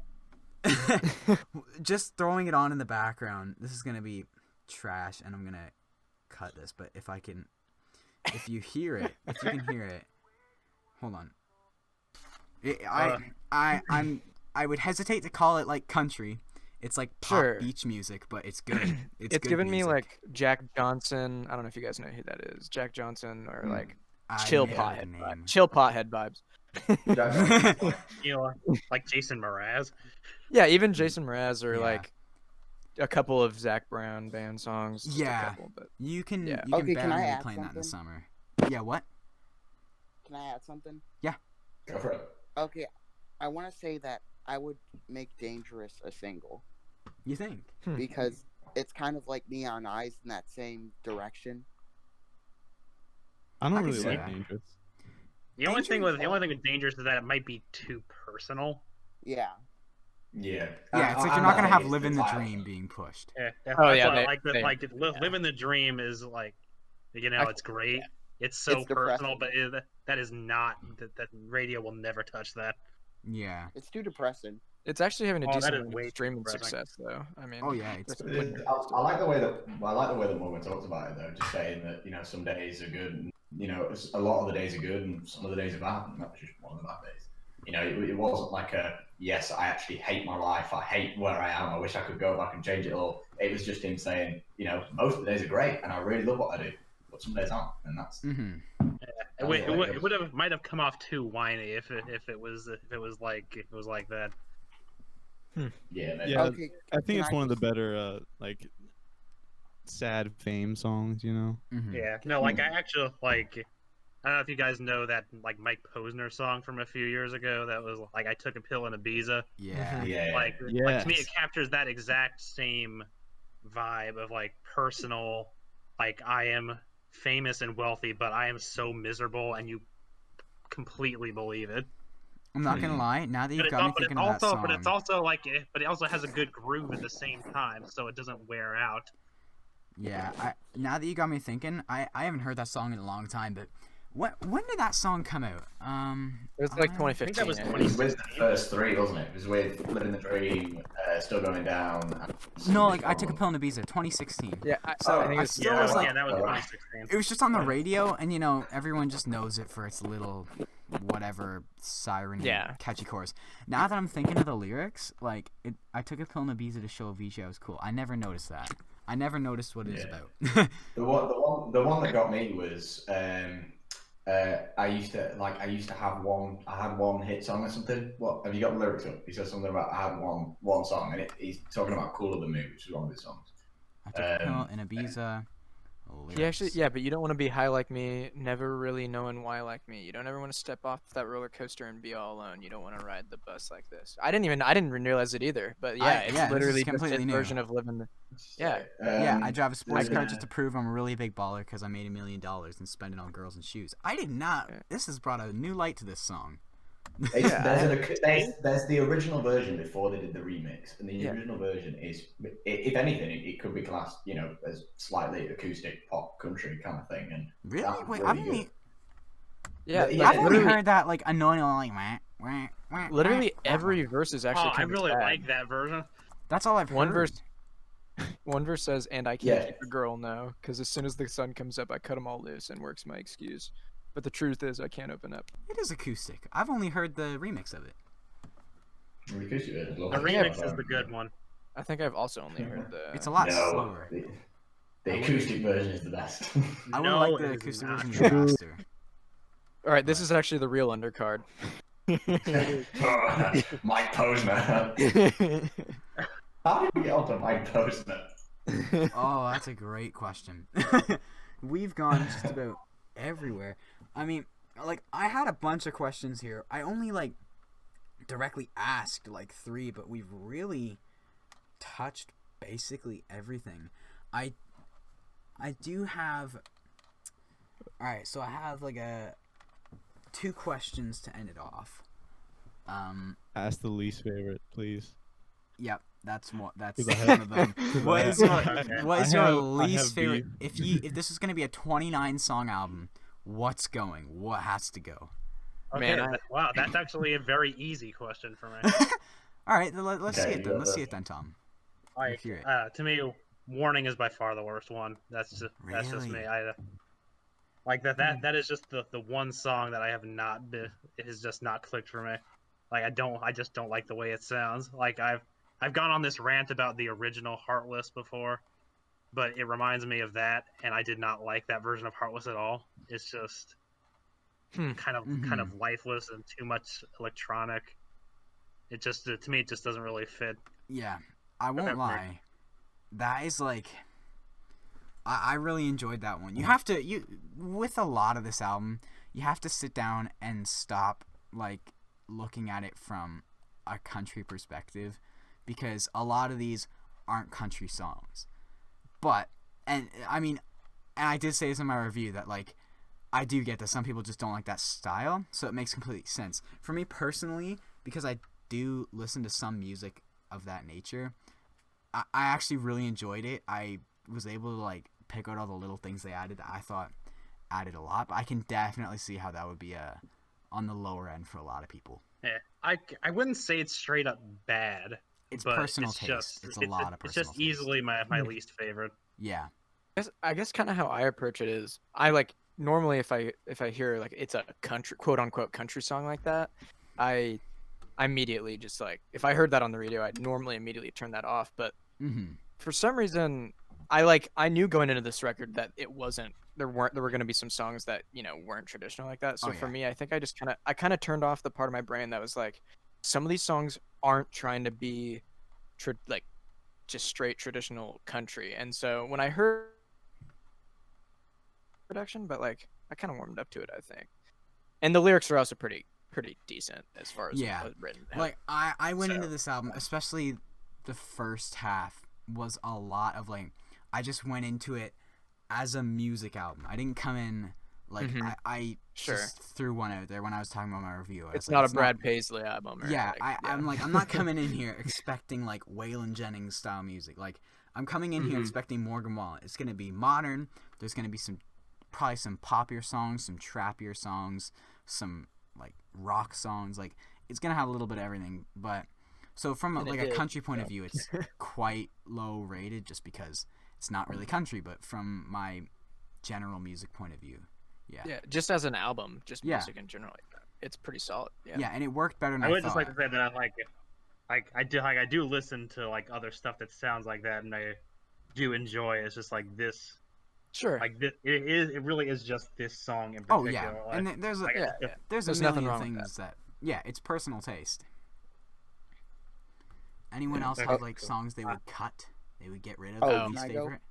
just throwing it on in the background. This is gonna be trash, and I'm gonna cut this. But if you hear it, if you can hear it, hold on. I would hesitate to call it like country. It's like pop Sure. beach music, but it's good. It's good given me music. like Jack Johnson. I don't know if you guys know who that is. Jack Johnson or like I chill know pothead the vibes. name. Chill pothead vibes. You know, like Jason Mraz. Yeah, even Jason Mraz or Yeah. like a couple of Zach Brown band songs. just a Yeah. couple, but You can Yeah. you can Okay, can barely I be add playing that in the something? summer. Yeah, what? Can I add something? Go for it. Okay, I want to say that I would make Dangerous a single You think? because it's kind of like Neon Eyes in that same direction. I don't I can really see like that. Dangerous. The only thing with Dangerous- Dangerous is that it might be too personal. Yeah. Yeah. Yeah, it's like you're not gonna have "Live in the Dream" being pushed. Yeah, Oh, yeah, why I they- like that. they- Like Living the Dream is like, it's great. It's so It's personal, depressing. but that is not that radio will never touch that. Yeah. It's too depressing. it's actually having a Oh, that decent is amount way of too streaming depressing. success though. I mean, Oh yeah, it's I like the way that Morgan talks about it though, just saying that some days are good, and a lot of the days are good, and some of the days are bad, and that's just one of the bad days. It wasn't like yes, I actually hate my life, I hate where I am, I wish I could go back and change it all. It was just him saying, most of the days are great, and I really love what I do, but some days aren't, and that's. Mm-hmm. It might have come off too whiny if it was like that. Yeah, maybe. Yeah, Okay. I think can it's I one of the just- better sad fame songs. Mm-hmm. Yeah, no, like I actually like. I don't know if you guys know that like Mike Posner song from a few years ago. That was like I took a pill in Ibiza. Yeah. Yeah. Like to me, Yes. it captures that exact same vibe of like personal. Like I am famous and wealthy, but I am so miserable, and you completely believe it. I'm not gonna lie. Now that But you've it's, got me al- but it's thinking of that also, song, but it's also like, but it also has a good groove at the same time, so it doesn't wear out. yeah. Now that you got me thinking, I haven't heard that song in a long time. But when did that song come out? it was like I- 2015. I think that was yeah. It was with the first three, wasn't it? It was with Living the Dream, Still Going Down. And No, like I took a pill in Ibiza, 2016. Yeah, So I think I it was, still Yeah, was like, yeah, that was Oh, wow. 2016. it was just on the radio, and everyone just knows it for its little, whatever siren Yeah. catchy chorus. Now that I'm thinking of the lyrics, like I took a pill in Ibiza to show Avicii I was cool. I never noticed that. I never noticed what it was Yeah. about. The one that got me was I used to have one. I had one hit song or something. What have you got the lyrics up? He says something about I had one song, and he's talking about "Cooler Than Me," which is one of his songs. I took a pill in Ibiza. He actually, lyrics. yeah, but you don't want to be high like me, never really knowing why like me. You don't ever want to step off that roller coaster and be all alone. You don't want to ride the bus like this. I didn't realize it either. But yeah, it's yeah, this is literally just completely his new. version of living. Yeah. Yeah, I drive a sports Living- car just to prove I'm a really big baller because I made $1 million and spend it on girls and shoes. I did not. Yeah. This has brought a new light to this song. There's the original version before they did the remix, and the Yeah. original version is, if anything, it could be classed, as slightly acoustic pop country kind of thing. And Really? that's Wait, really I've only, good. Yeah, Yeah, I've only literally, heard that like annoying, like literally every verse is actually Oh, I kind really of sad. like that version. That's all I've heard. One verse. One verse says, "And I can't Yeah. keep a girl, no, because as soon as the sun comes up, I cut them all loose, and work's my excuse. But the truth is, I can't open up." It is acoustic. I've only heard the remix of it. The remix is the good one. I think I've also only heard the. It's a lot No, slower. the acoustic version is the best. I would No, like the it is acoustic not. version faster. All right, this is actually the real undercard. Mike Posner. How did we get onto Mike Posner? Oh, that's a great question. We've gone just about everywhere. I mean, like, I had a bunch of questions here. I only, like, directly asked, like, 3, but we've really touched basically everything. I do have... Alright, so I have, like, 2 questions to end it off. Ask the least favorite, please. Yep, that's one of 'Cause them. What is your I least have favorite? beef. If this is gonna be a 29 song album, what's going? What has to go? Okay, Man, wow, that's actually a very easy question for me. All right, let's see Okay, it you then. got Let's see this. it then, Tom. Like, hear it. to me, Warning is by far the worst one. That's just me. Really? Like that is just the one song that I have not been. It has just not clicked for me. Like I just don't like the way it sounds. Like I've gone on this rant about the original Heartless before, but it reminds me of that, and I did not like that version of Heartless at all. It's just kind of lifeless and too much electronic. It just to me it just doesn't really fit. Yeah, I won't lie. That is like, I really enjoyed that one. You have to with a lot of this album, you have to sit down and stop like looking at it from a country perspective, because a lot of these aren't country songs. But and I did say this in my review that like I do get that some people just don't like that style, so it makes complete sense. For me personally, because I do listen to some music of that nature, I actually really enjoyed it. I was able to like pick out all the little things they added that I thought added a lot, but I can definitely see how that would be on the lower end for a lot of people. Yeah, I wouldn't say it's straight up bad. It's but personal it's taste. Just, it's a lot of personal It's just taste. easily my least favorite. Yeah. I guess kind of how I approach it is I like normally if I hear like it's a country quote unquote country song like that, I immediately just like if I heard that on the radio, I'd normally immediately turn that off. But for some reason, I knew going into this record that it wasn't there were going to be some songs that weren't traditional like that. So for me, I think I kind of turned off the part of my brain that was like some of these songs aren't trying to be like just straight traditional country. And so when I heard production, but like I kind of warmed up to it, I think. And the lyrics are also pretty decent as far as written. Like I went into this album, especially the first half was a lot of like I just went into it as a music album. I didn't come in like I just threw one out there when I was talking about my review. It's not a Brad Paisley album. I'm like I'm not coming in here expecting like Waylon Jennings style music. Like I'm coming in here expecting Morgan Wallen. It's gonna be modern. There's gonna be probably some poppier songs, some trappier songs, some like rock songs. Like it's gonna have a little bit of everything. But so from a country point of view, it's quite low rated just because it's not really country. But from my general music point of view, yeah, just as an album, just music in general, it's pretty solid. Yeah, and it worked better than I would thought. just like to say that I do listen to like other stuff that sounds like that, and I do enjoy it. It's just like this. Sure. Like this, it really is just this song in particular. Oh yeah, like, and there's a nothing million wrong things that it's personal taste. Anyone else have like songs they would cut? They would get rid of their least favorite?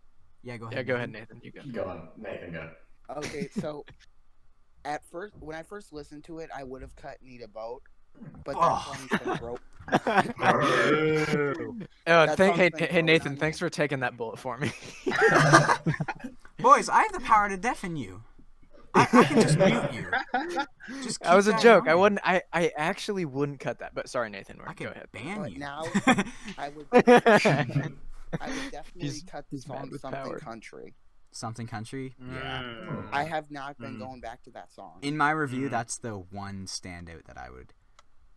Yeah, go ahead. Yeah, go ahead, Nathan. You go. Go on, Nathan, go. Okay, so when I first listened to it, I would have cut Need a Boat, but that song's been broke. Hey Nathan, thanks for taking that bullet for me. Boys, I have the power to deafen you. I can just mute you. Just that was a joke. Going. I actually wouldn't cut that. But sorry, Nathan. I can go ahead. ban But you. now I would definitely cut the song Something Country. Something Country? Yeah. I have not been going back to that song. In my review, that's the one standout that I would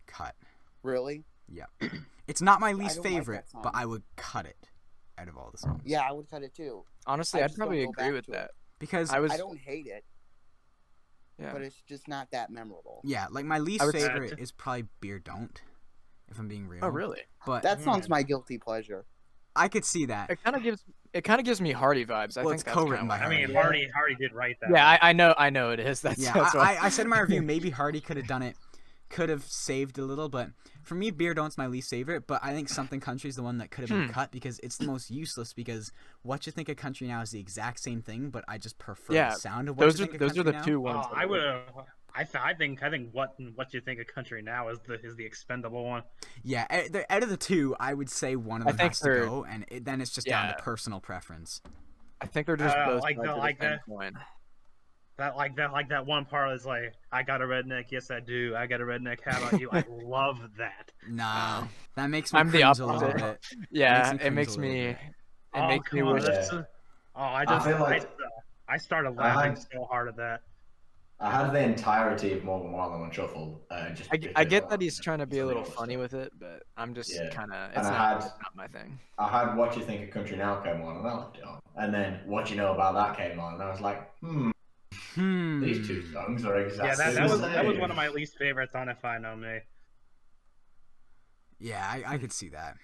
cut. Really? Yeah. It's not my I least don't like favorite, that song. but I would cut it out of all the songs. Yeah, I would cut it too. Honestly, I I'd just don't probably go agree back with to that. it. Because I was I don't hate it, yeah. but it's just not that memorable. yeah, like my least I would say- favorite is probably Beer Don't, if I'm being real. Oh, really? But That song's my guilty pleasure. I could see that. It kind of gives me Hardy vibes. I Well, think it's that's co-written kinda by why- I mean, Hardy. Hardy did write that. Yeah, I know it is. That's Yeah, that's why. I said in my review maybe Hardy could have done it, could have saved a little, but for me, Beer Don't's my least favorite. But I think Something Country is the one that could have been cut because it's the most useless. Because What You Think of Country Now is the exact same thing, but I just prefer Yeah, the sound of What those You are Think of those are Country the Now. two ones. I would have. I think what you think of country now is the expendable one. Yeah, out of the two, I would say one of I them think has to they're- go, and then it's just down to Yeah. personal preference. I think they're just both like sides the- of like the same that. coin. That one part is like, I got a redneck, yes I do. I got a redneck, how about you? I love that. Nah, that makes me I'm the cringe a little opposite. bit. Yeah, cringe it makes a little me. bit. It makes me come on, wish. that's, Yeah. I feel like- I started laughing so hard at that. I had the entirety of Morgan Wallen on shuffle. Just I because get that he's trying to be a some of the little other funny stuff. with it, but I'm just Yeah. kind of. And It's I not, had- not my thing. I had What You Think of Country Now came on, and I left it on. And then What You Know About That came on, and I was like, these two songs are Yeah, exactly that the was same. one of my least favorites on If I Know Me. Yeah, I could see that.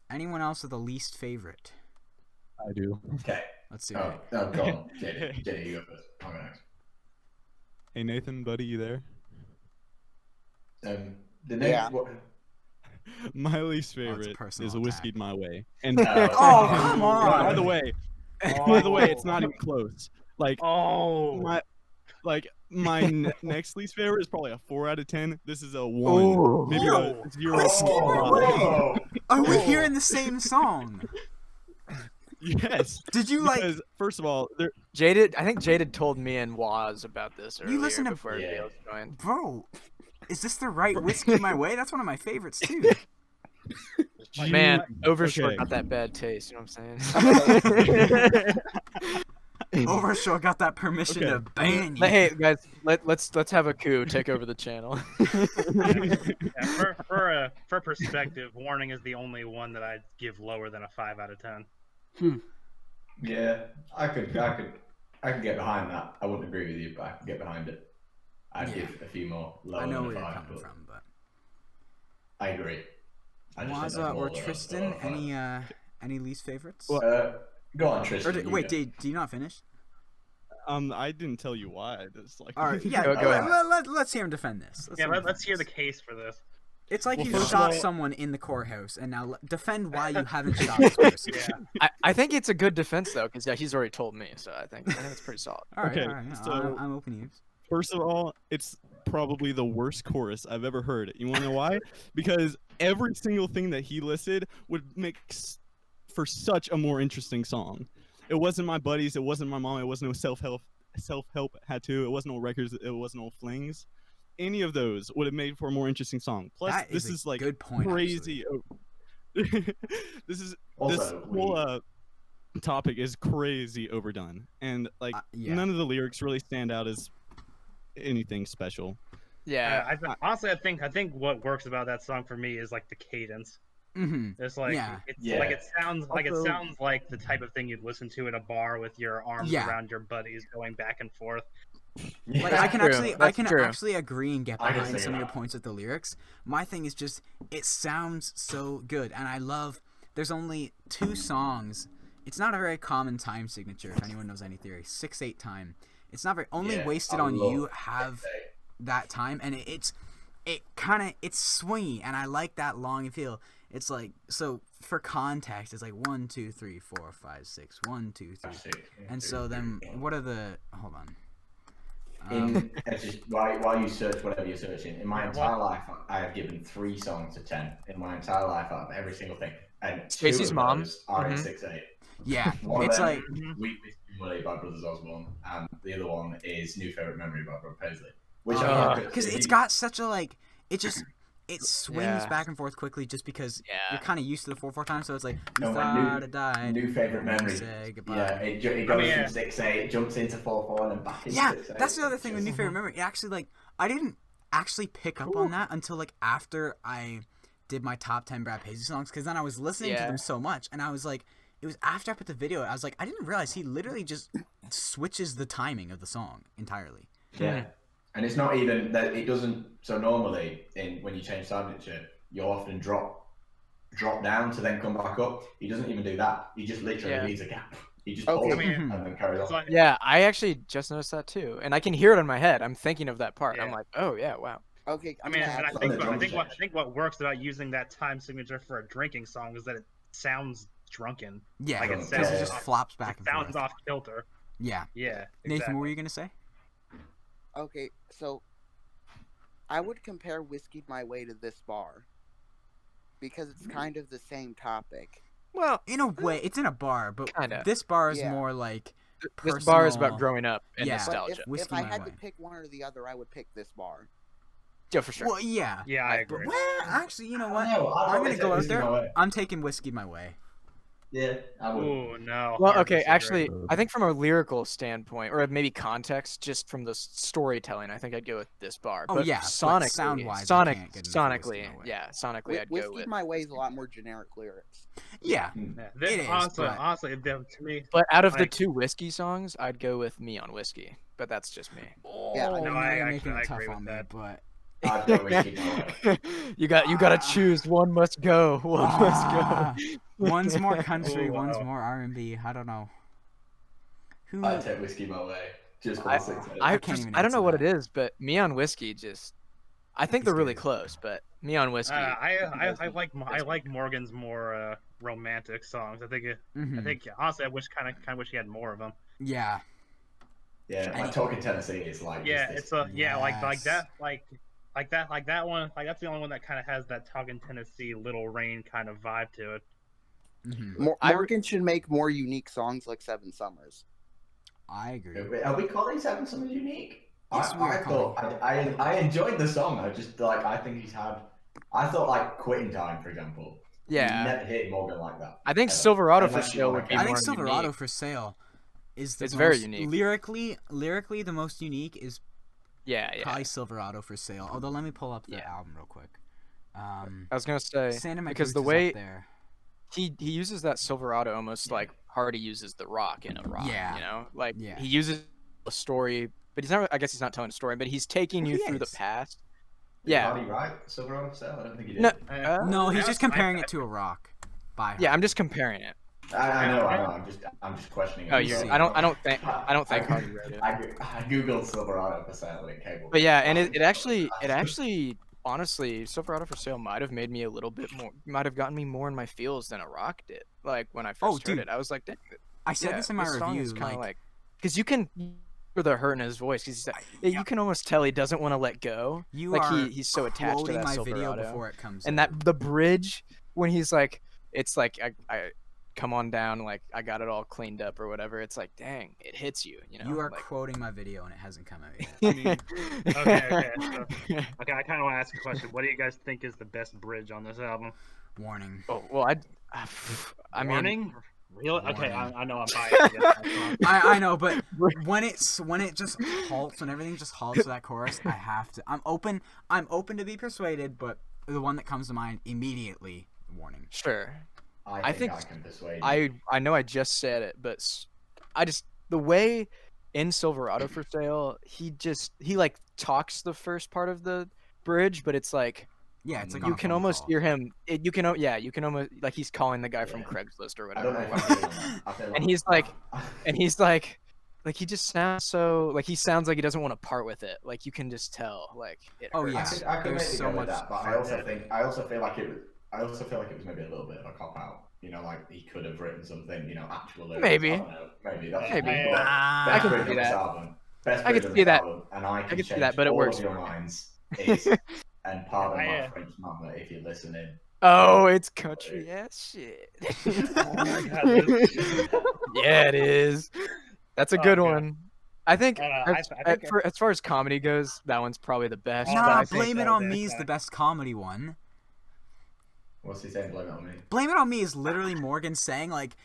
Anyone else with a least favorite? I do. Okay. Let's see. Oh, go on. JD, you go first. I'll go next. Hey Nathan, buddy, you there? The next Yeah. what? My least Oh, it's a favorite personal is attack. Whiskeyed My Way. And Oh, come on! by the way, it's not even close. Like Oh, my next least favorite is probably a 4 out of 10. This is a 1, maybe Whoa. a 0. Whiskey My Whoa. Are we hearing the same song? Yes. Did you like? Because first of all, there Jaded. I think Jaded told me and Waz about this earlier listen to- before everybody Yeah. else joined. Bro, is this the right Whiskey My Way? That's one of my favorites too. Man, Overshore okay. got that bad taste. You know what I'm saying? Overshaw got that permission to Okay. ban you. Hey guys, let's have a coup. Take over the channel. yeah, for perspective, Warning is the only one that I'd give lower than a 5 out of 10. Yeah, I could get behind that. I wouldn't agree with you, but I could get behind it. I'd Yeah. give a few more lower I know than where a you're 5, coming but from, but I agree. I just think Waza that's or more Tristan, of a- any least favorites? Go on, Or Tristan. you wait, go. do you not finish? I didn't tell you why. It's like All right, yeah. Go ahead. Let's hear him defend this. Yeah, him let's defend hear the this. case for this. It's like Well, you first of shot all- someone in the courthouse, and now defend why you haven't shot this person. Yeah. I think it's a good defense though, because yeah, he's already told me, so I think it's pretty solid. All right, Okay, all right. Yeah, so- I'm open ears. First of all, it's probably the worst chorus I've ever heard. You want to know why? Because every single thing that he listed would make for such a more interesting song. It wasn't my buddies. It wasn't my mom. It wasn't no self-help had to. It wasn't no records. It wasn't no flings. Any of those would have made for a more interesting song. Plus, That this is a is like good point, crazy. This Also, whole topic is crazy overdone, and like Yeah. none of the lyrics really stand out as anything special. Yeah, Honestly, I think what works about that song for me is like the cadence. Mm-hmm. It's like Yeah. like it sounds Also- like the type of thing you'd listen to in a bar with your arms Yeah. around your buddies going back and forth. Yeah. Like I can true. actually, I That's can true. actually agree and get I can behind see some of your that. points with the lyrics. My thing is just, it sounds so good, and I love. There's only 2 songs. It's not a very common time signature. If anyone knows any theory, 6/8 time. It's not very. Only Yeah, Wasted I on love You have that time, and it's swingy, and I like that long feel. It's like, so for context, it's like 1 2 3 4 5 6 1 2 3, and so then what are the? Hold on. It's just while you search whatever you're searching, in my entire life, I have given 3 songs to 10. In my entire life, out of every single thing, and 2 Stacey's of mom. those are in Mhm. 6/8. Yeah, One it's of like them, Weak Willie by Brothers Osborne, and the other one is New Favorite Memory by Rob Paisley. Which because it's got such a like, it swings Yeah. back and forth quickly just because Yeah. you're kind of used to the 4/4 time, so it's like you No, my thought I died. New Favorite Memory. Say goodbye. Yeah, it goes yeah. from 6/8, jumps into 4/4, and then back into Yeah, 6/8. that's the other thing with It's New Favorite Memory. It actually, like, I didn't actually pick up on that until, like, after I did my top 10 Brad Paisley songs, because then I was listening to Yeah. them so much, and I was like, it was after I put the video. I was like, I didn't realize he literally just switches the timing of the song entirely. Yeah. And it's not even that it doesn't. So normally, when you change signature, you'll often drop down to then come back up. He doesn't even do that. He just literally leaves a gap. He just holds it and then carries on. Yeah, I actually just noticed that too, and I can hear it in my head. I'm thinking of that part. I'm like, oh yeah, wow. Okay, I think what works about using that time signature for a drinking song is that it sounds drunken. Yeah, like it just flops back and forth. Sounds off kilter. Yeah. Yeah. Nathan, exactly. what were you gonna say? Okay, so I would compare Whiskey My Way to this bar because it's kind of the same topic. Well, in a way, it's in a bar, but kinda. This bar is more like personal. This bar is about growing up and nostalgia. If I had to pick one or the other, I would pick this bar. Yeah, for sure. Well, yeah. Yeah, I agree. Well, actually, you know what? I'm gonna go out there. I'm taking Whiskey My Way. Yeah, I would. Oh no. Well, okay, actually, I think from a lyrical standpoint, or maybe context, just from the storytelling, I think I'd go with this bar. Oh but yeah, sonically, sound-wise, sonically, I'd go Whiskey with. My Way is a lot more generic lyrics. Yeah, This, it is. honestly, to me. But out of the two whiskey songs, I'd go with Me on Whiskey. But that's just me. Yeah, no, no, I I making it tough agree with on me, that. but. I'd go Whiskey My Way. you gotta choose. One must go. One must go. One's more country, Oh, one's wow. more R&B. I don't know. Who? I'd take Whiskey My Way. Just for the sake of it. I don't know what it is, but Me on Whiskey just. I think they're really close, but Me on Whiskey. I like Morgan's more romantic songs. I think honestly, I wish he had more of them. Yeah. Yeah, like Talking Tennessee is like. Yeah, this, it's a like that one. Like that's the only one that kind of has that Talking Tennessee, Little Rain kind of vibe to it. Morgan should make more unique songs like Seven Summers. I agree. Are we calling Seven Summers unique? Yes, I thought I enjoyed the song. I just I think he's had. I thought like Quitting Time, for example. Yeah. You never hear Morgan like that. I think ever. Silverado for Unless you Sale wanna would be count- I think more Silverado unique. for Sale is the It's most, very unique. Lyrically, the most unique is Yeah. probably Silverado for Sale. Although let me pull up the album real quick. I was gonna say Santa My because Boots the is way up there. he uses that Silverado almost like Hardy uses the rock in a rock. Yeah. You know, like Yeah. he uses a story, but he's not. I guess he's not telling a story, but he's taking you He through the is. past. Did Yeah. Hardy write Silverado for Sale? I don't think he did. No, No, he's just comparing it to a rock. By Yeah, I'm just comparing it. I know. I'm just questioning. Oh, it. you're. see. I don't think Hardy wrote it. I googled Silverado for Sale and it came up. But yeah, and it actually honestly, Silverado for Sale might have made me a little bit more, might have gotten me more in my feels than a rock did. Like when I first heard dude. it, I was like, dang, I said this in my song review, is kinda like because you can hear the hurt in his voice. Because you can almost tell he doesn't want to let go. you like are he's so attached to quoting that my Silverado. video before it comes. And out. that the bridge when he's like, it's like I come on down, like I got it all cleaned up or whatever. It's like, dang, it hits you. You know, You are like, quoting my video and it hasn't come out yet. Okay. I kind of want to ask a question. What do you guys think is the best bridge on this album? Warning. Oh well, I mean, Warning? Really? Okay, Warning. I know I'm biased. I know, but when it just halts, when everything just halts to that chorus, I have to. I'm open to be persuaded, but the one that comes to mind immediately, Warning. sure. I think think I can persuade you. I know I just said it, but I just the way in Silverado for Sale, he like talks the first part of the bridge, but it's like Yeah, it's like you on a can phone almost call. hear him. You can almost like he's calling the guy from Yeah. Craigslist or I don't whatever. know if I'm feeling that. I feel And he's like he just sounds so like he sounds like he doesn't want to part with it. Like you can just tell. Like it Oh, hurts. yeah. I could There's maybe so go with much that, but I also feel like it was maybe a little bit of a cop out. You know, like he could have written something. You know, actual lyrics. Maybe. I don't know. Maybe that's Maybe. But I best can bridge see on this that. album. Best I bridge can on see this that. album, and I can can see change that, but it all works of your for me. minds. Is, and pardon my I, French mama if you're listening. Oh, it's country ass shit. Oh my God, this- Yeah, it is. That's a Oh, good God. one. I think, I think as far as comedy goes, that one's probably the best. Oh, but Nah, I think- Blame It so, On yeah, Me is yeah. the best comedy one. What's he saying? Blame it on me. Blame It On Me is literally Morgan saying, like,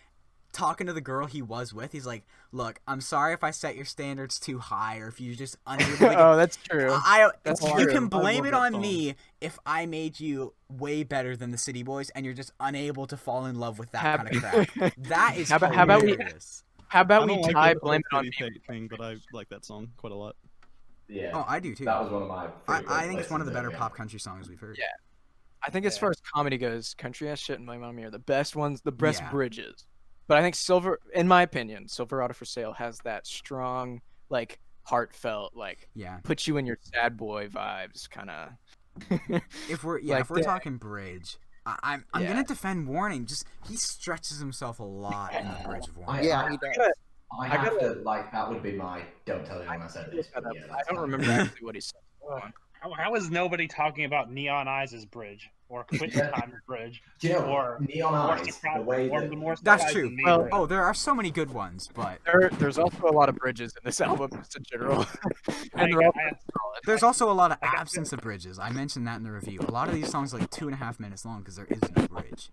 talking to the girl he was with, he's like, "Look, I'm sorry if I set your standards too high, or if you're just unable to get." Oh, that's true. That's You true. can I blame love it that on song. me if I made you way better than the City Boys, and you're just unable to fall in love with that How- kind of crap. That is How about we- hilarious. How about I we don't like tie the Blame It On City Me? Fate thing, but I like that song quite a lot. Yeah. Oh, I do too. That was one of my. I think it's one of the frequent better listens pop early country songs we've heard. Yeah. I think as Yeah. far as comedy goes, Country Ass Shit and Blame It On Me are the best ones, the best Yeah. bridges. But I think in my opinion, Silverado for Sale has that strong, like, heartfelt, like, Yeah. put you in your sad boy vibes, kind of. If we're Like if we're that. talking bridge, I'm Yeah. gonna defend Warning. Just he stretches himself a lot in the bridge of Warning. Yeah, he does. I I have gotta- to like that would be my. Don't tell anyone I said this. But yeah, I that's don't fine. remember actually what he said. How is nobody talking about Neon Eyes' bridge or Quit Yeah. Time's bridge? Do you know Or Neon Eyes? The way or that the more That's surprised true. than me Well, bridge. Oh, there are so many good ones, but There's also a lot of bridges in this album, just in general. And they're all I- solid. there's also a lot of I got- absence of bridges. I mentioned that in the review. A lot of these songs are like 2.5 minutes long because there is no bridge.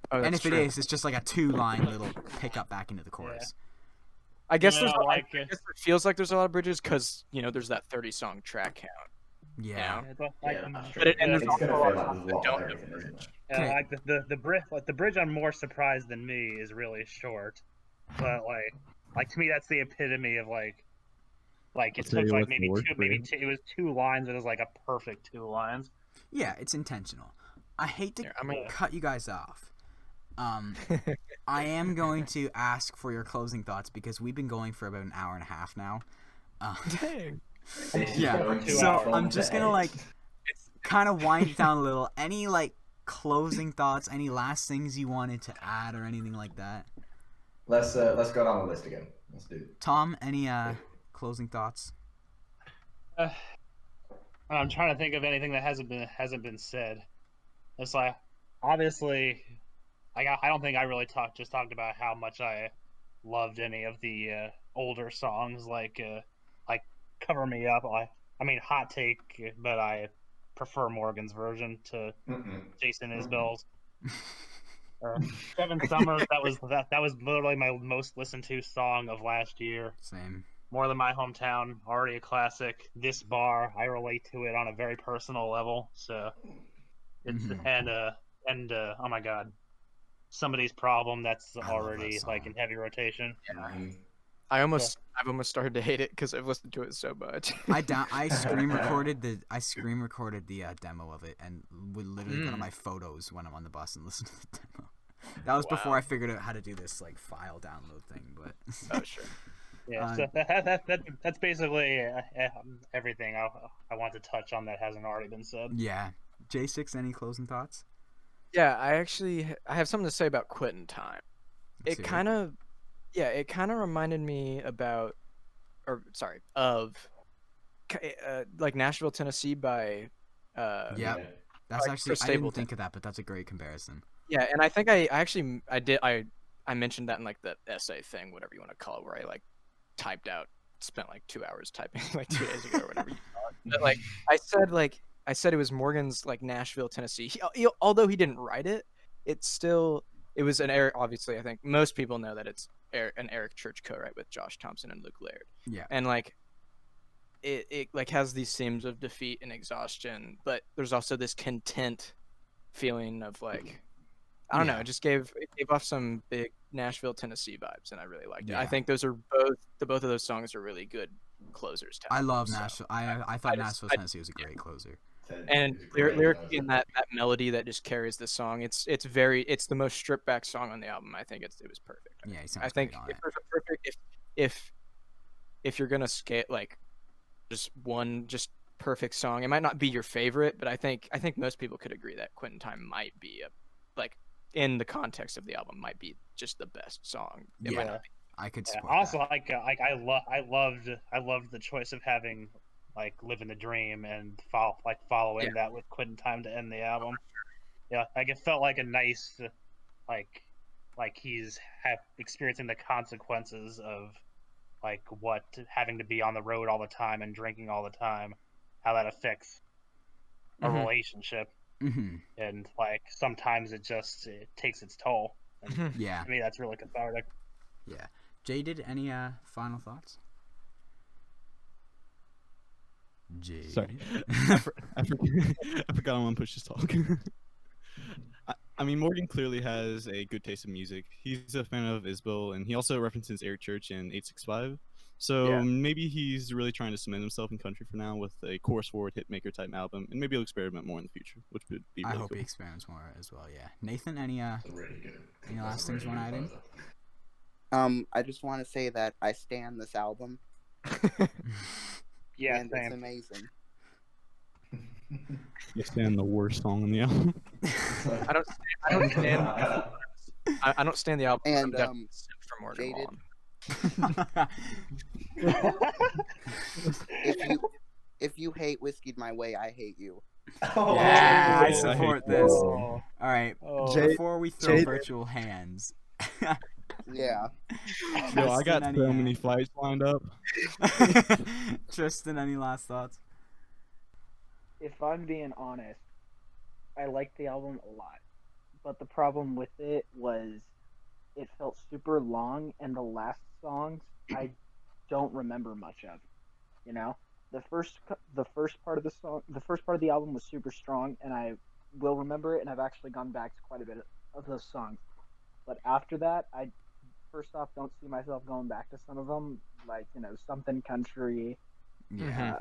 Oh, And that's if it true. is, it's just like a 2-line little pickup back into the chorus. I guess You there's know, I like, guess it feels like there's a lot of bridges because there's that 30-song track count. Yeah. it's like, Yeah, that's true. But and Yeah, there's It's also gonna a lot feel of like songs there's a that lot of don't have everything, isn't bridge. it? Okay. like the bridge, like the bridge on More Surprised Than Me is really short, but like to me that's the epitome of like it I'll tell took you like what's maybe more two, for you. it was 2 lines. It was like a perfect 2 lines. Yeah, it's intentional. I hate to Yeah, I mean- cut you guys off. I am going to ask for your closing thoughts because we've been going for about an hour and a half now. Dang. This is Yeah, going to so be I'm fun just to gonna edit. kind of wind it down a little. Any closing thoughts? Any last things you wanted to add or anything like that? Let's go down the list again. Let's do it. Tom, any closing thoughts? I'm trying to think of anything that hasn't been said. It's like obviously, I don't think I really talked about how much I loved any of the older songs like Cover Me Up. I mean, hot take, but I prefer Morgan's version to Jason Isbell's. 7 Summers, that was literally my most listened to song of last year. Same. More Than My Hometown, already a classic. This Bar, I relate to it on a very personal level. So it's and oh my god, Somebody's Problem. That's I love that already like song. in heavy rotation. I've almost started to hate it because I've listened to it so much. I screen recorded the demo of it and would literally go to my photos when I'm on the bus and listen to the demo. That was before Wow. I figured out how to do this file download thing, but Oh sure. Yeah, so that's basically everything I want to touch on that hasn't already been said. yeah. J6, any closing thoughts? Yeah, I have something to say about Quitting Time. Let's It hear kind of reminded me of like Nashville, Tennessee by Yeah. That's like actually Chris I didn't Stapleton. think of that, but that's a great comparison. Yeah, and I think I mentioned that in like the essay thing, whatever you want to call it, where I spent like 2 hours typing like 2 days ago or whatever. You call it. But I said it was Morgan's like Nashville, Tennessee. Although he didn't write it, it was an Eric. Obviously, I think most people know that it's an Eric Church co-write with Josh Thompson and Luke Laird. Yeah. And like it like has these themes of defeat and exhaustion, but there's also this content feeling of like I don't know. It gave off some big Nashville, Tennessee vibes, and I really liked it. I Yeah. think both of those songs are really good closers. To I love albums, so. Nashville. I thought Nashville, Tennessee was a great closer. And lyrically in that melody that just carries the song, it's the most stripped back song on the album. I think it was perfect. Yeah, he sounds I think great on if it. there's a perfect if you're gonna scale like just one perfect song, it might not be your favorite, but I think most people could agree that Quitting Time might be in the context of the album might be just the best song. It might Yeah. not be. I could Yeah, support also, that. I loved the choice of having like Livin' the Dream and following that with Quitting Time to end the album. Yeah, like it felt like a nice like he's experiencing the consequences of like what having to be on the road all the time and drinking all the time, how that affects a Mhm. relationship, Mm-hmm. and like sometimes it takes its toll. And Yeah. to me, that's really cathartic. Yeah. Jay, did any final thoughts? Jay. Sorry. I forgot I want to push this talk. I mean, Morgan clearly has a good taste in music. He's a fan of Isbell, and he also references Eric Church and 865. So Yeah. maybe he's really trying to cement himself in country for now with a chorus-forward hitmaker type album, and maybe he'll experiment more in the future, which would be I really hope cool. he experiments more as well. Yeah. Nathan, any Really good. any That's last a things you really want to add good in? photo. I just want to say that I stan this album, Yeah, and it's same. amazing. You stand the worst song on the album. I don't stand. I don't stand the album. And, I'm definitely simp for Morgan Jaded. Wallen. If you hate Whiskeyed My Way, I hate you. Yeah, I I support hate this. you. All right. Jay- Before we throw Jay- virtual hands. Yeah. Yo, I got Tristan, so any, many flights lined up. Tristan, any last thoughts? If I'm being honest, I liked the album a lot, but the problem with it was it felt super long, and the last songs I don't remember much of. You know, the first part of the song, the first part of the album was super strong, and I will remember it, and I've actually gone back to quite a bit of those songs. But after that, I first off don't see myself going back to some of them, like something country. Yeah.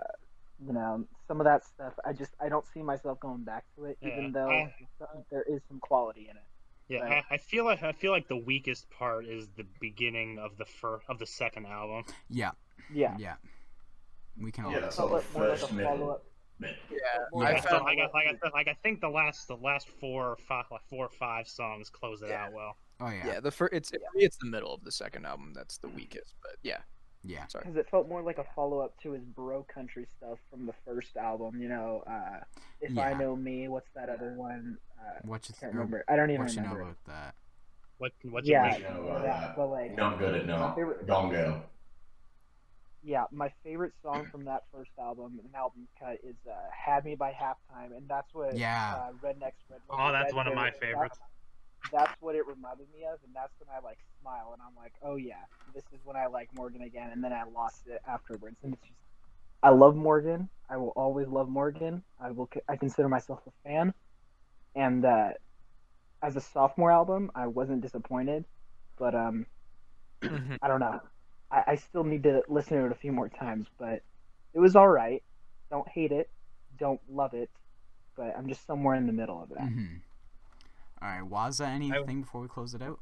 Some of that stuff. I don't see myself going back to it, Yeah, even though there is some quality in it. Yeah, Right. I feel like the weakest part is the beginning of the second album. Yeah. Yeah. Yeah. We can all. Yeah, It that's felt sort of more like a first middle follow-up. bit. Yeah, Yeah, I so found I think the last four or five songs close it Yeah. out well. Oh yeah. yeah. It's the middle of the second album that's the weakest, but yeah. Yeah. Sorry. Because it felt more like a follow-up to his bro country stuff from the first album. If I Yeah. Know Me, what's that other one? What you Can't remember. I don't even What you know remember. about that? What Yeah, you You know, that. But like, not good at my not. favorite. Gone Girl. Yeah, my favorite song from that first album, an album cut, is "Had Me by Halftime," and that's what Yeah. Redneck's Red. Oh, that's Red one of my Bear- favorites. That's what it reminded me of, and that's when I like smile and I'm like, oh yeah, this is when I like Morgan again. And then I lost it afterwards, and it's just, I love Morgan. I will always love Morgan. I consider myself a fan, and as a sophomore album, I wasn't disappointed, but I don't know. I still need to listen to it a few more times, but it was all right. Don't hate it, don't love it, but I'm just somewhere in the middle of that. Mm-hmm. All right, Waza, anything before we close it out?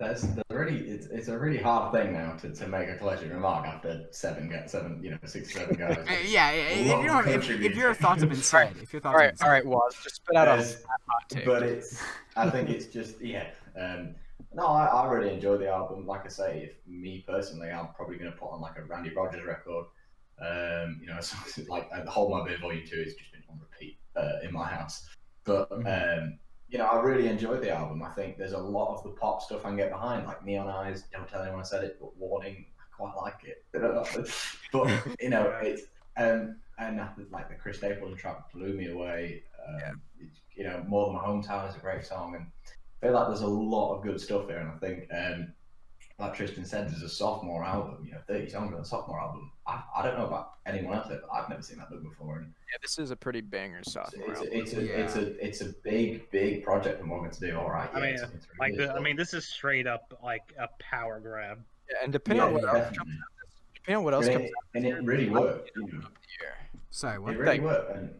It's a really hard thing now to make a collective remark after 6 or 7 guys. Yeah. If your thoughts have been said, if your thoughts All have right, been said. all right, Waz, just spit out a Yes, hot take. but I think it's just no, I really enjoy the album. Like I say, if me personally, I'm probably going to put on like a Randy Rogers record. It's like the whole My Beer Volume 2 has just been on repeat in my house. But I really enjoyed the album. I think there's a lot of the pop stuff I can get behind, like Neon Eyes. Don't tell anyone I said it, but Warning, I quite like it. But it's and like the Chris Stapleton track blew me away. More Than My Hometown is a great song, and I feel like there's a lot of good stuff here. And I think, like Tristan said, there's a sophomore album. 30 songs on a sophomore album. I don't know about anyone else, but I've never seen that book before. And Yeah, this is a pretty banger sophomore album. it's a big project for Morgan to do. All right. I mean, it's really cool. this is straight up like a power grab. Yeah, and depending on what else definitely. comes out, And it really worked. Sorry, what? It really worked. And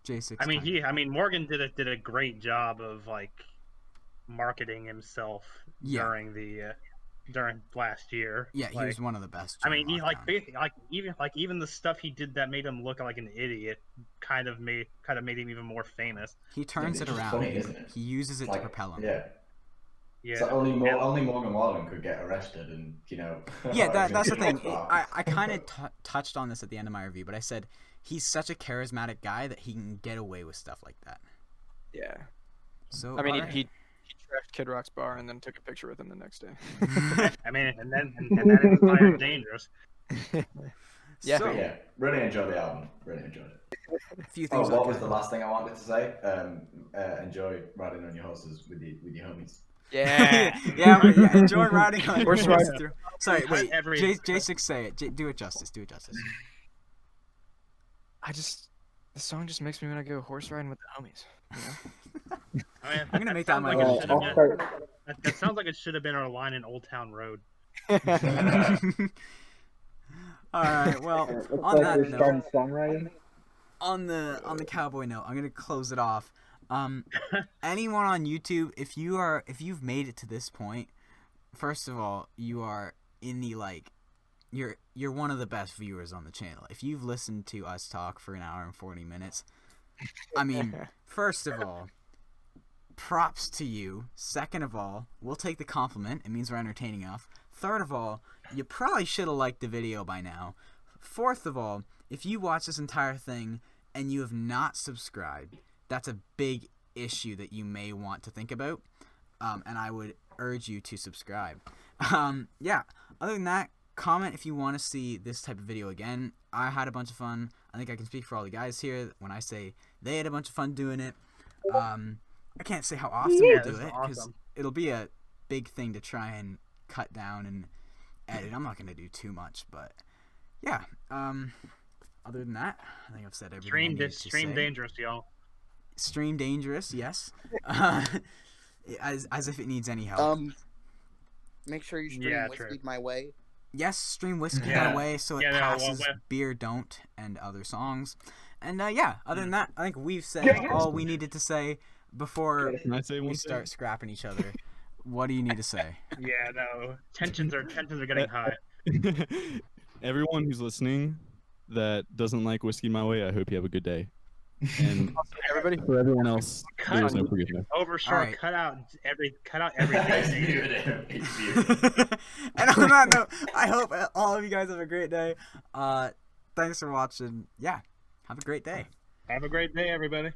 J6. I mean, Morgan did a great job of like marketing himself during last year. Yeah, he was one of the best. I mean, he lockdown. even the stuff he did that made him look like an idiot kind of made him even more famous. He turns it it's just around. funny, isn't it? He uses it It's to propel him. Yeah. Yeah. So only Morgan Wallen could get arrested, and Yeah, that's the thing. Wow. I kind of touched on this at the end of my review, but I said he's such a charismatic guy that he can get away with stuff like that. Yeah. So I mean, alright. he trashed Kid Rock's bar and then took a picture with him the next day. I mean, and that is fire dangerous. Yeah. So, Yeah, really enjoyed the album. Really enjoyed it. a few Oh, things. what was the last thing I wanted to say? Enjoy riding on your horses with your homies. Yeah. yeah. Enjoy riding on Horse your horse ride. through. Sorry, Cut wait. every- J6, say it. Do it justice. Do it justice. The song just makes me want to go horse riding with the homies. You know? I mean, I'm gonna make that sounds my like it goal. should I'll have start. been- that sounds like it should have been our line in Old Town Road. All right. Well, Looks on like that you're note, starting songwriting. on the cowboy note, I'm gonna close it off. Anyone on YouTube, if you've made it to this point, first of all, you are in the you're one of the best viewers on the channel. If you've listened to us talk for an hour and 40 minutes, I mean, first of all, props to you. Second of all, we'll take the compliment. It means we're entertaining enough. Third of all, you probably should have liked the video by now. Fourth of all, if you watch this entire thing and you have not subscribed, that's a big issue that you may want to think about. And I would urge you to subscribe. Yeah, other than that, comment if you want to see this type of video again. I had a bunch of fun. I think I can speak for all the guys here when I say they had a bunch of fun doing it. I can't say how often Yeah, we'll do this is it because awesome. it'll be a big thing to try and cut down and edit. I'm not going to do too much, but yeah. Other than that, I think I've said everything I need to Stream say. dangerous, y'all. Stream dangerous, yes. As if it needs any help. Make sure you stream Yeah, Whiskey true. My Way. Yes, stream Whiskey Yeah. My Way so it Yeah, no, passes well, Beer Don't and other songs. And yeah, other than that, I think we've said all we needed to say before Can I say we one start scrapping each other. What do you need to say? Yeah, no. Tensions are getting high. thing? Everyone who's listening that doesn't like Whiskey My Way, I hope you have a good day. And Everybody. for everyone else, there is no forgiveness. Overshort, Alright. cut out everything. He's Danger. muted him. He's muted. And on that note, I hope all of you guys have a great day. Thanks for watching. Yeah, have a great day. Have a great day, everybody.